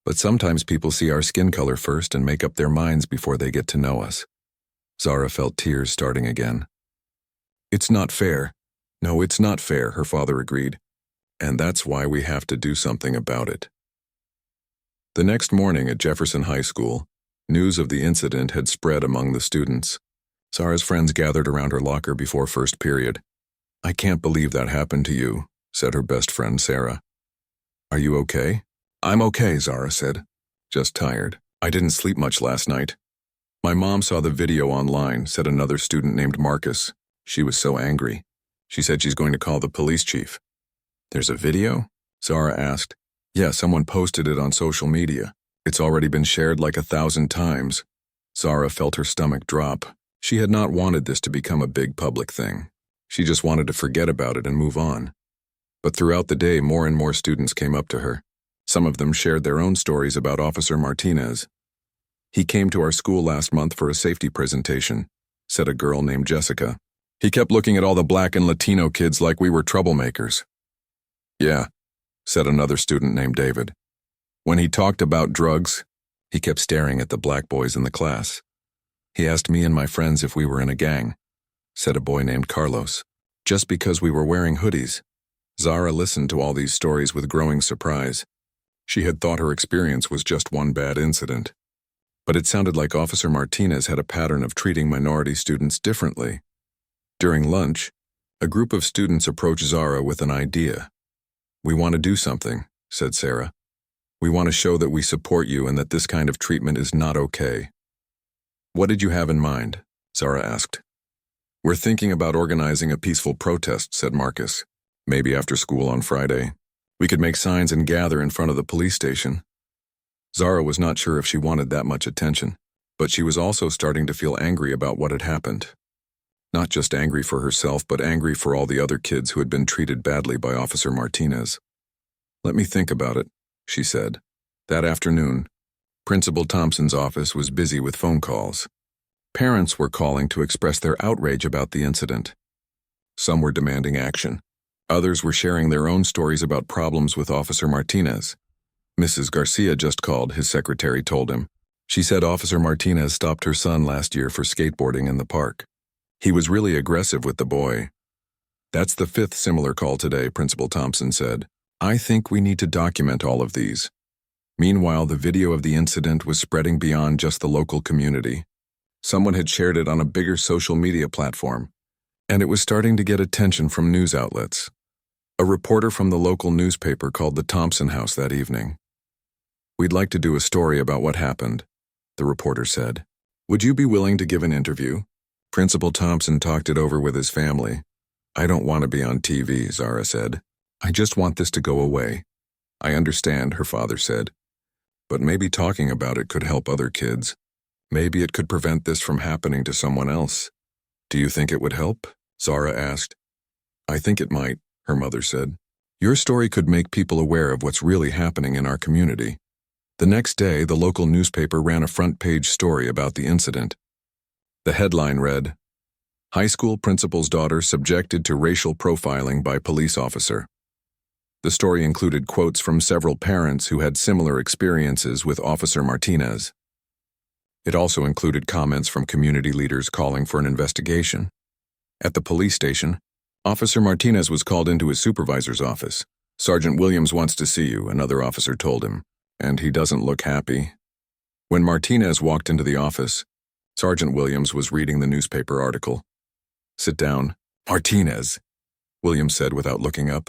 But sometimes people see our skin color first and make up their minds before they get to know us. Zara felt tears starting again. It's not fair. No, it's not fair, her father agreed. And that's why we have to do something about it. The next morning at Jefferson High School, news of the incident had spread among the students. Zara's friends gathered around her locker before first period. I can't believe that happened to you, said her best friend Sarah. Are you okay? I'm okay, Zara said. Just tired. I didn't sleep much last night. My mom saw the video online, said another student named Marcus. She was so angry. She said she's going to call the police chief. There's a video? Zara asked. Yeah, someone posted it on social media. It's already been shared like 1,000 times. Zara felt her stomach drop. She had not wanted this to become a big public thing. She just wanted to forget about it and move on. But throughout the day, more and more students came up to her. Some of them shared their own stories about Officer Martinez. He came to our school last month for a safety presentation, said a girl named Jessica. He kept looking at all the Black and Latino kids like we were troublemakers. Yeah, said another student named David. When he talked about drugs, he kept staring at the black boys in the class. He asked me and my friends if we were in a gang, said a boy named Carlos, just because we were wearing hoodies. Zara listened to all these stories with growing surprise. She had thought her experience was just one bad incident. But it sounded like Officer Martinez had a pattern of treating minority students differently. During lunch, a group of students approached Zara with an idea. We want to do something, said Sarah. We want to show that we support you and that this kind of treatment is not okay. What did you have in mind? Zara asked. We're thinking about organizing a peaceful protest, said Marcus. Maybe after school on Friday. We could make signs and gather in front of the police station. Zara was not sure if she wanted that much attention, but she was also starting to feel angry about what had happened. Not just angry for herself, but angry for all the other kids who had been treated badly by Officer Martinez. Let me think about it, she said. That afternoon, Principal Thompson's office was busy with phone calls. Parents were calling to express their outrage about the incident. Some were demanding action. Others were sharing their own stories about problems with Officer Martinez. Mrs. Garcia just called, his secretary told him. She said Officer Martinez stopped her son last year for skateboarding in the park. He was really aggressive with the boy. That's the 5th similar call today, Principal Thompson said. I think we need to document all of these. Meanwhile, the video of the incident was spreading beyond just the local community. Someone had shared it on a bigger social media platform, and it was starting to get attention from news outlets. A reporter from the local newspaper called the Thompson house that evening. We'd like to do a story about what happened, the reporter said. Would you be willing to give an interview? Principal Thompson talked it over with his family. I don't want to be on TV, Zara said. I just want this to go away. I understand, her father said. But maybe talking about it could help other kids. Maybe it could prevent this from happening to someone else. Do you think it would help? Zara asked. I think it might, her mother said. Your story could make people aware of what's really happening in our community. The next day, the local newspaper ran a front-page story about the incident. The headline read, High school principal's daughter subjected to racial profiling by police officer. The story included quotes from several parents who had similar experiences with Officer Martinez. It also included comments from community leaders calling for an investigation. At the police station, Officer Martinez was called into his supervisor's office. Sergeant Williams wants to see you, another officer told him, and he doesn't look happy. When Martinez walked into the office, Sergeant Williams was reading the newspaper article. Sit down. Martinez, Williams said without looking up.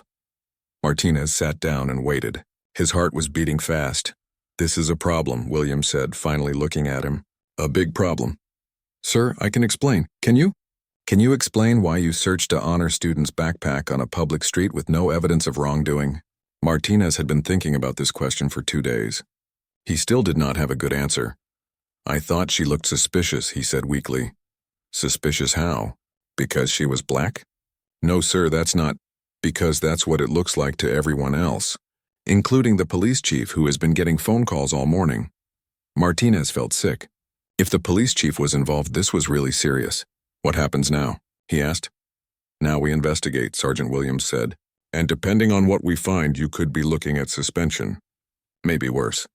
Martinez sat down and waited. His heart was beating fast. This is a problem, Williams said, finally looking at him. A big problem. Sir, I can explain. Can you? Can you explain why you searched an honor student's backpack on a public street with no evidence of wrongdoing? Martinez had been thinking about this question for 2 days. He still did not have a good answer. I thought she looked suspicious, he said weakly. Suspicious how? Because she was black? No, sir, that's not. Because that's what it looks like to everyone else, including the police chief who has been getting phone calls all morning. Martinez felt sick. If the police chief was involved, this was really serious. "What happens now?" he asked. "Now we investigate," Sergeant Williams said. "And depending on what we find, you could be looking at suspension. Maybe worse."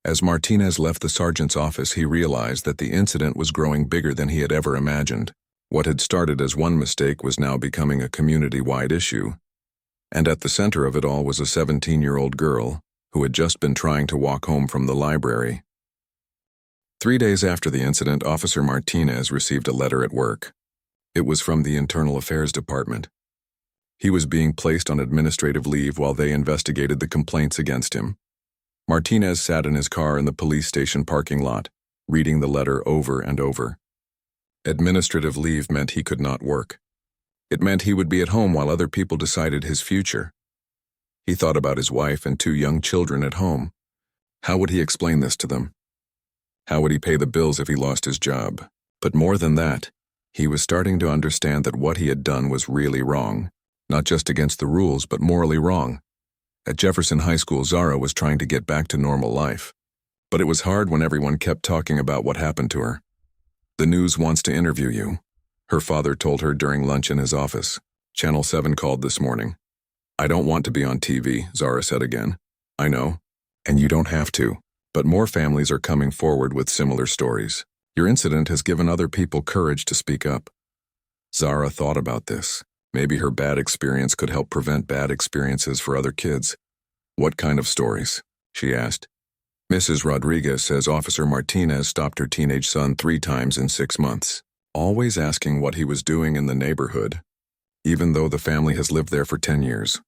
As Martinez left the sergeant's office, he realized that the incident was growing bigger than he had ever imagined. What had started as one mistake was now becoming a community-wide issue. And at the center of it all was a 17-year-old girl who had just been trying to walk home from the library. 3 days after the incident, Officer Martinez received a letter at work. It was from the Internal Affairs Department. He was being placed on administrative leave while they investigated the complaints against him. Martinez sat in his car in the police station parking lot, reading the letter over and over. Administrative leave meant he could not work. It meant he would be at home while other people decided his future. He thought about his wife and 2 young children at home. How would he explain this to them? How would he pay the bills if he lost his job? But more than that, he was starting to understand that what he had done was really wrong, not just against the rules, but morally wrong. At Jefferson High School, Zara was trying to get back to normal life. But it was hard when everyone kept talking about what happened to her. "The news wants to interview you," her father told her during lunch in his office. "Channel 7 called this morning." "I don't want to be on TV," Zara said again. "I know, and you don't have to, but more families are coming forward with similar stories. Your incident has given other people courage to speak up." Zara thought about this. Maybe her bad experience could help prevent bad experiences for other kids. "What kind of stories?" she asked. "Mrs. Rodriguez says Officer Martinez stopped her teenage son 3 times in 6 months, always asking what he was doing in the neighborhood, even though the family has lived there for 10 years.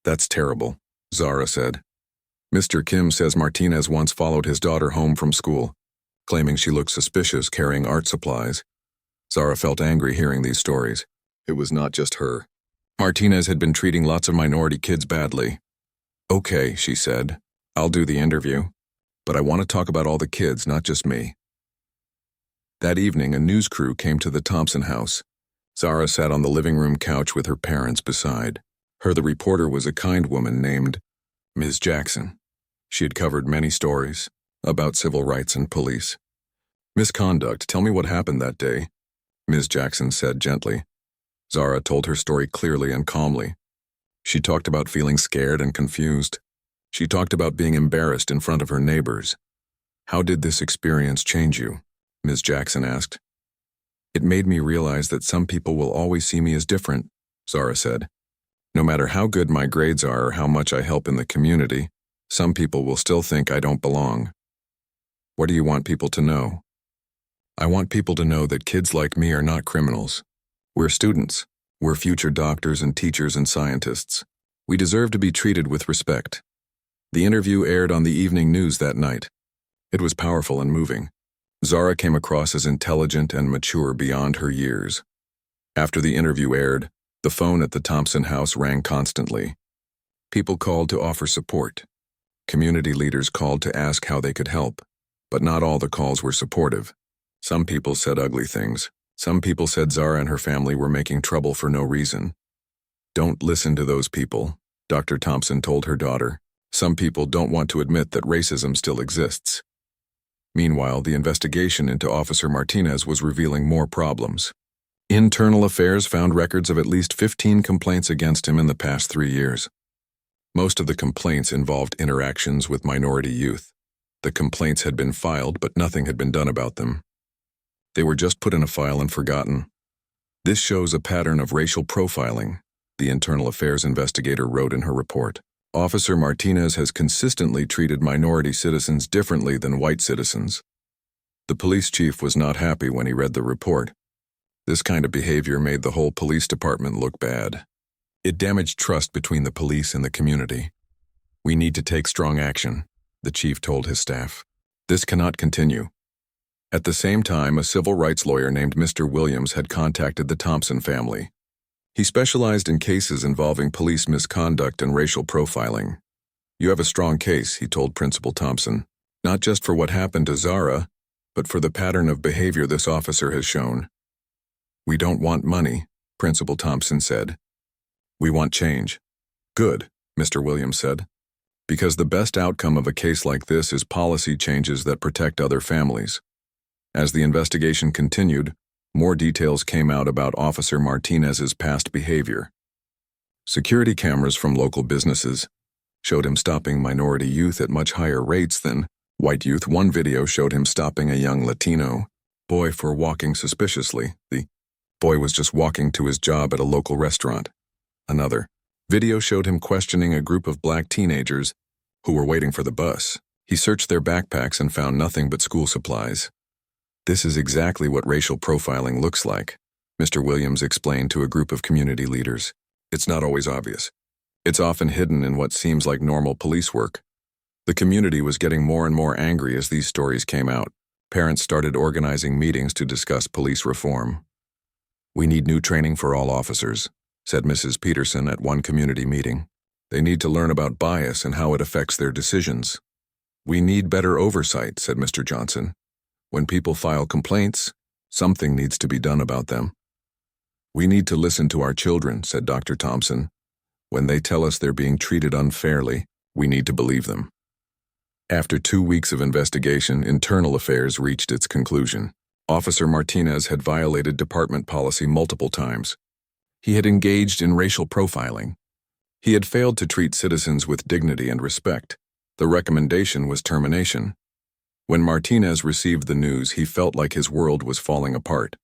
"That's terrible," Zara said. "Mr. Kim says Martinez once followed his daughter home from school, claiming she looked suspicious carrying art supplies." Zara felt angry hearing these stories. It was not just her. Martinez had been treating lots of minority kids badly. "Okay," she said. "I'll do the interview. But I want to talk about all the kids, not just me." That evening, a news crew came to the Thompson house. Zara sat on the living room couch with her parents beside her. The reporter was a kind woman named Ms. Jackson. She had covered many stories about civil rights and police. "Misconduct, tell me what happened that day," Ms. Jackson said gently. Zara told her story clearly and calmly. She talked about feeling scared and confused. She talked about being embarrassed in front of her neighbors. "How did this experience change you?" Ms. Jackson asked. "It made me realize that some people will always see me as different," Zara said. "No matter how good my grades are or how much I help in the community, some people will still think I don't belong." "What do you want people to know?" "I want people to know that kids like me are not criminals. We're students. We're future doctors and teachers and scientists. We deserve to be treated with respect." The interview aired on the evening news that night. It was powerful and moving. Zara came across as intelligent and mature beyond her years. After the interview aired, the phone at the Thompson house rang constantly. People called to offer support. Community leaders called to ask how they could help, but not all the calls were supportive. Some people said ugly things. Some people said Zara and her family were making trouble for no reason. "Don't listen to those people," Dr. Thompson told her daughter. "Some people don't want to admit that racism still exists." Meanwhile, the investigation into Officer Martinez was revealing more problems. Internal Affairs found records of at least 15 complaints against him in the past 3 years. Most of the complaints involved interactions with minority youth. The complaints had been filed, but nothing had been done about them. They were just put in a file and forgotten. "This shows a pattern of racial profiling," the Internal Affairs investigator wrote in her report. "Officer Martinez has consistently treated minority citizens differently than white citizens." The police chief was not happy when he read the report. This kind of behavior made the whole police department look bad. It damaged trust between the police and the community. "We need to take strong action," the chief told his staff. "This cannot continue." At the same time, a civil rights lawyer named Mr. Williams had contacted the Thompson family. He specialized in cases involving police misconduct and racial profiling. "You have a strong case," he told Principal Thompson, "not just for what happened to Zara, but for the pattern of behavior this officer has shown." "We don't want money," Principal Thompson said. "We want change." "Good," Mr. Williams said. Because the best outcome of a case like this is policy changes that protect other families. As the investigation continued, more details came out about Officer Martinez's past behavior. Security cameras from local businesses showed him stopping minority youth at much higher rates than white youth. One video showed him stopping a young Latino boy for walking suspiciously. The boy was just walking to his job at a local restaurant. Another video showed him questioning a group of black teenagers who were waiting for the bus. He searched their backpacks and found nothing but school supplies. This is exactly what racial profiling looks like, Mr. Williams explained to a group of community leaders. It's not always obvious. It's often hidden in what seems like normal police work. The community was getting more and more angry as these stories came out. Parents started organizing meetings to discuss police reform. "We need new training for all officers," said Mrs. Peterson at one community meeting. "They need to learn about bias and how it affects their decisions." "We need better oversight," said Mr. Johnson. "When people file complaints, something needs to be done about them." "We need to listen to our children," said Dr. Thompson. "When they tell us they're being treated unfairly, we need to believe them." After 2 weeks of investigation, Internal Affairs reached its conclusion. Officer Martinez had violated department policy multiple times. He had engaged in racial profiling. He had failed to treat citizens with dignity and respect. The recommendation was termination. When Martinez received the news, he felt like his world was falling apart.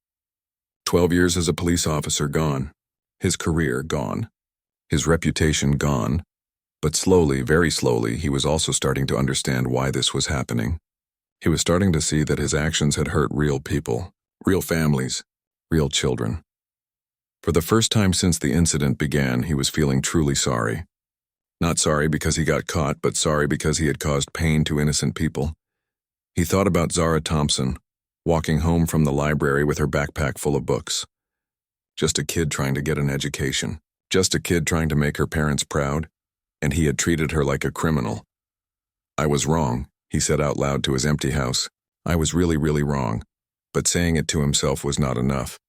12 years as a police officer gone. His career gone. His reputation gone. But slowly, very slowly, he was also starting to understand why this was happening. He was starting to see that his actions had hurt real people, real families, real children. For the first time since the incident began, he was feeling truly sorry. Not sorry because he got caught, but sorry because he had caused pain to innocent people. He thought about Zara Thompson, walking home from the library with her backpack full of books. Just a kid trying to get an education. Just a kid trying to make her parents proud. And he had treated her like a criminal. "I was wrong," he said out loud to his empty house. "I was really, really wrong." But saying it to himself was not enough.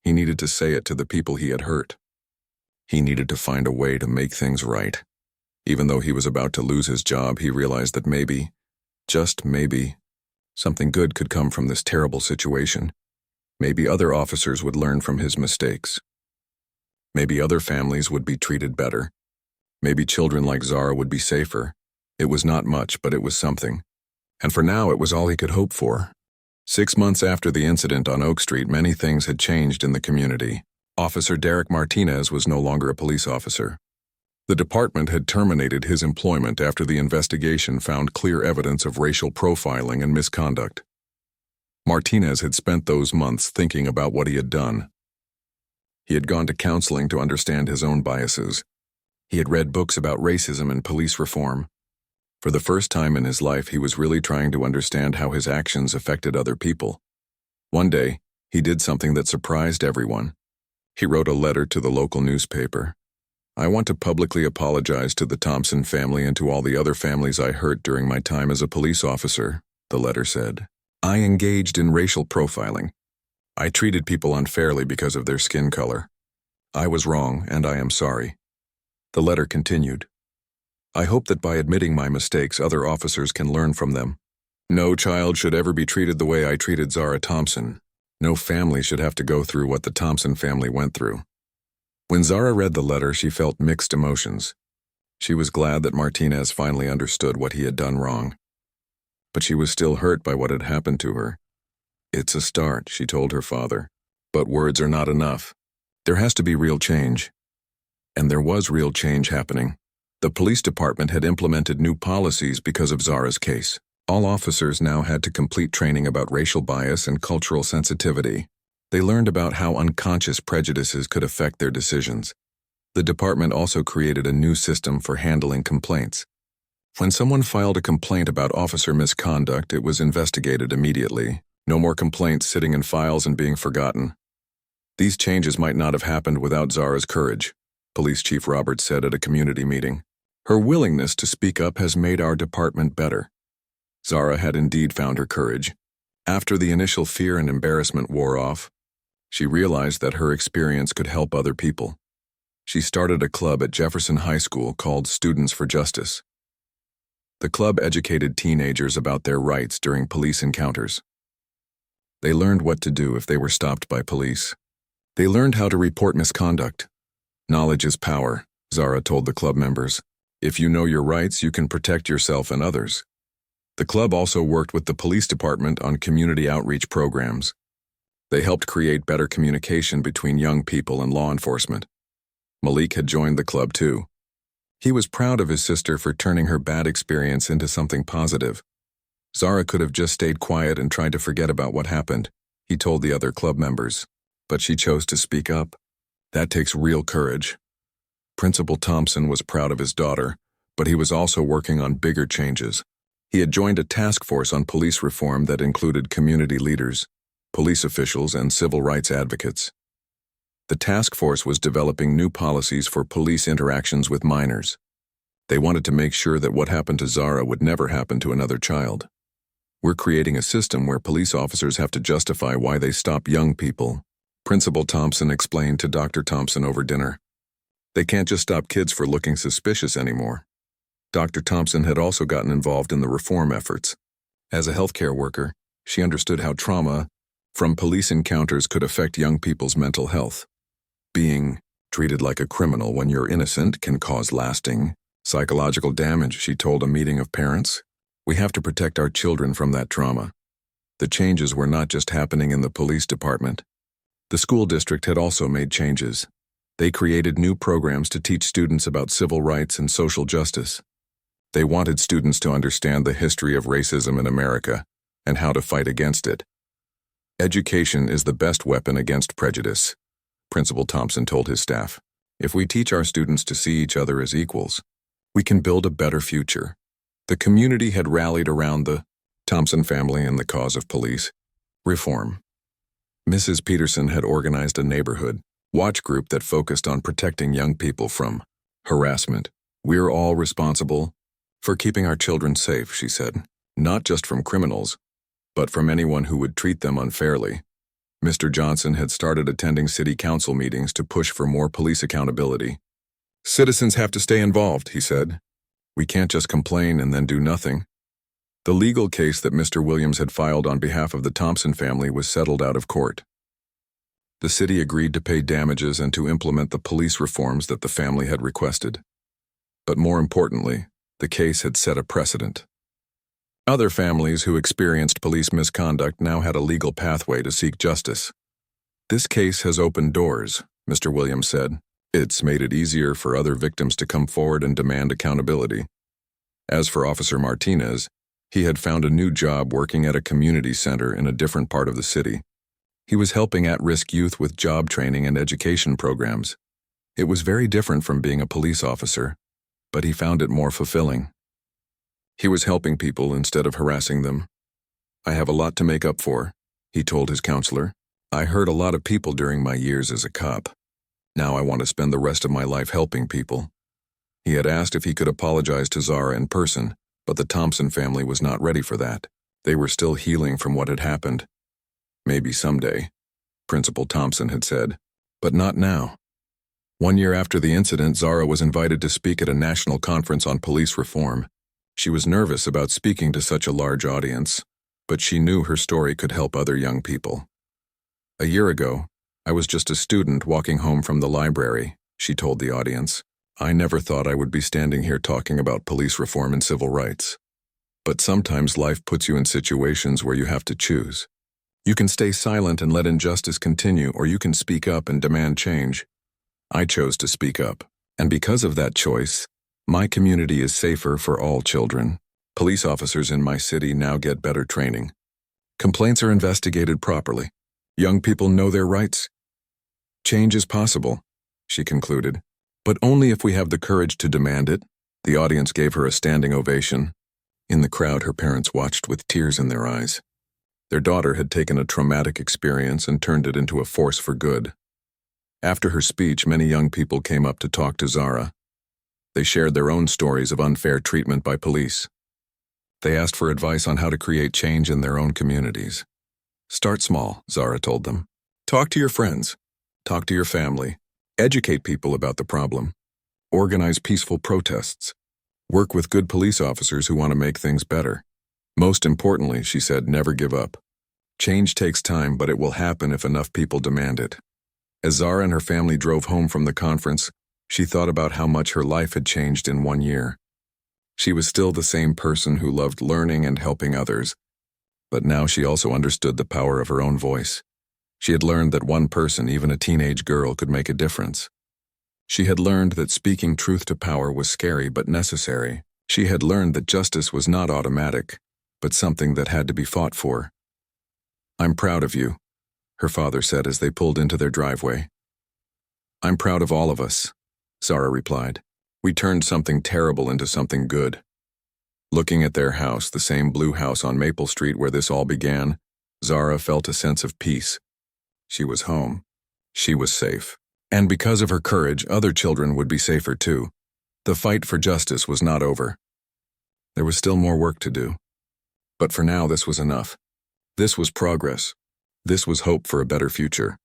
He needed to say it to the people he had hurt. He needed to find a way to make things right. Even though he was about to lose his job, he realized that maybe, just maybe, something good could come from this terrible situation. Maybe other officers would learn from his mistakes. Maybe other families would be treated better. Maybe children like Zara would be safer. It was not much, but it was something. And for now, it was all he could hope for. 6 months after the incident on Oak Street, many things had changed in the community. Officer Derek Martinez was no longer a police officer. The department had terminated his employment after the investigation found clear evidence of racial profiling and misconduct. Martinez had spent those months thinking about what he had done. He had gone to counseling to understand his own biases. He had read books about racism and police reform. For the first time in his life, he was really trying to understand how his actions affected other people. One day, he did something that surprised everyone. He wrote a letter to the local newspaper. "I want to publicly apologize to the Thompson family and to all the other families I hurt during my time as a police officer," the letter said. "I engaged in racial profiling. I treated people unfairly because of their skin color. I was wrong, and I am sorry." The letter continued. "I hope that by admitting my mistakes, other officers can learn from them. No child should ever be treated the way I treated Zara Thompson. No family should have to go through what the Thompson family went through." When Zara read the letter, she felt mixed emotions. She was glad that Martinez finally understood what he had done wrong. But she was still hurt by what had happened to her. "It's a start," she told her father. "But words are not enough. There has to be real change." And there was real change happening. The police department had implemented new policies because of Zara's case. All officers now had to complete training about racial bias and cultural sensitivity. They learned about how unconscious prejudices could affect their decisions. The department also created a new system for handling complaints. When someone filed a complaint about officer misconduct, it was investigated immediately. No more complaints sitting in files and being forgotten. These changes might not have happened without Zara's courage, Police Chief Roberts said at a community meeting. "Her willingness to speak up has made our department better." Zara had indeed found her courage. After the initial fear and embarrassment wore off, she realized that her experience could help other people. She started a club at Jefferson High School called Students for Justice. The club educated teenagers about their rights during police encounters. They learned what to do if they were stopped by police. They learned how to report misconduct. Knowledge is power, Zara told the club members. If you know your rights, you can protect yourself and others. The club also worked with the police department on community outreach programs. They helped create better communication between young people and law enforcement. Malik had joined the club too. He was proud of his sister for turning her bad experience into something positive. Zara could have just stayed quiet and tried to forget about what happened, he told the other club members. But she chose to speak up. That takes real courage. Principal Thompson was proud of his daughter, but he was also working on bigger changes. He had joined a task force on police reform that included community leaders, police officials, and civil rights advocates. The task force was developing new policies for police interactions with minors. They wanted to make sure that what happened to Zara would never happen to another child. We're creating a system where police officers have to justify why they stop young people, Principal Thompson explained to Dr. Thompson over dinner. They can't just stop kids for looking suspicious anymore. Dr. Thompson had also gotten involved in the reform efforts. As a healthcare worker, she understood how trauma from police encounters could affect young people's mental health. Being treated like a criminal when you're innocent can cause lasting psychological damage, she told a meeting of parents. We have to protect our children from that trauma. The changes were not just happening in the police department. The school district had also made changes. They created new programs to teach students about civil rights and social justice. They wanted students to understand the history of racism in America and how to fight against it. Education is the best weapon against prejudice, Principal Thompson told his staff. If we teach our students to see each other as equals, we can build a better future. The community had rallied around the Thompson family and the cause of police reform. Mrs. Peterson had organized a neighborhood watch group that focused on protecting young people from harassment. We're all responsible for keeping our children safe, she said, not just from criminals, but from anyone who would treat them unfairly. Mr. Johnson had started attending city council meetings to push for more police accountability. Citizens have to stay involved, he said. We can't just complain and then do nothing. The legal case that Mr. Williams had filed on behalf of the Thompson family was settled out of court. The city agreed to pay damages and to implement the police reforms that the family had requested. But more importantly, the case had set a precedent. Other families who experienced police misconduct now had a legal pathway to seek justice. This case has opened doors, Mr. Williams said. It's made it easier for other victims to come forward and demand accountability. As for Officer Martinez, he had found a new job working at a community center in a different part of the city. He was helping at-risk youth with job training and education programs. It was very different from being a police officer, but he found it more fulfilling. He was helping people instead of harassing them. I have a lot to make up for, he told his counselor. I hurt a lot of people during my years as a cop. Now I want to spend the rest of my life helping people. He had asked if he could apologize to Zara in person, but the Thompson family was not ready for that. They were still healing from what had happened. Maybe someday, Principal Thompson had said, but not now. 1 year after the incident, Zara was invited to speak at a national conference on police reform. She was nervous about speaking to such a large audience, but she knew her story could help other young people. A year ago, I was just a student walking home from the library, she told the audience. I never thought I would be standing here talking about police reform and civil rights. But sometimes life puts you in situations where you have to choose. You can stay silent and let injustice continue, or you can speak up and demand change. I chose to speak up, and because of that choice, my community is safer for all children. Police officers in my city now get better training. Complaints are investigated properly. Young people know their rights. Change is possible, she concluded, but only if we have the courage to demand it. The audience gave her a standing ovation. In the crowd, her parents watched with tears in their eyes. Their daughter had taken a traumatic experience and turned it into a force for good. After her speech, many young people came up to talk to Zara. They shared their own stories of unfair treatment by police. They asked for advice on how to create change in their own communities. Start small, Zara told them. Talk to your friends. Talk to your family. Educate people about the problem. Organize peaceful protests. Work with good police officers who want to make things better. Most importantly, she said, never give up. Change takes time, but it will happen if enough people demand it. As Zara and her family drove home from the conference, she thought about how much her life had changed in 1 year. She was still the same person who loved learning and helping others, but now she also understood the power of her own voice. She had learned that one person, even a teenage girl, could make a difference. She had learned that speaking truth to power was scary but necessary. She had learned that justice was not automatic, but something that had to be fought for. "I'm proud of you," her father said as they pulled into their driveway. "I'm proud of all of us," Zara replied. "We turned something terrible into something good." Looking at their house, the same blue house on Maple Street where this all began, Zara felt a sense of peace. She was home. She was safe. And because of her courage, other children would be safer too. The fight for justice was not over. There was still more work to do. But for now, this was enough. This was progress. This was hope for a better future.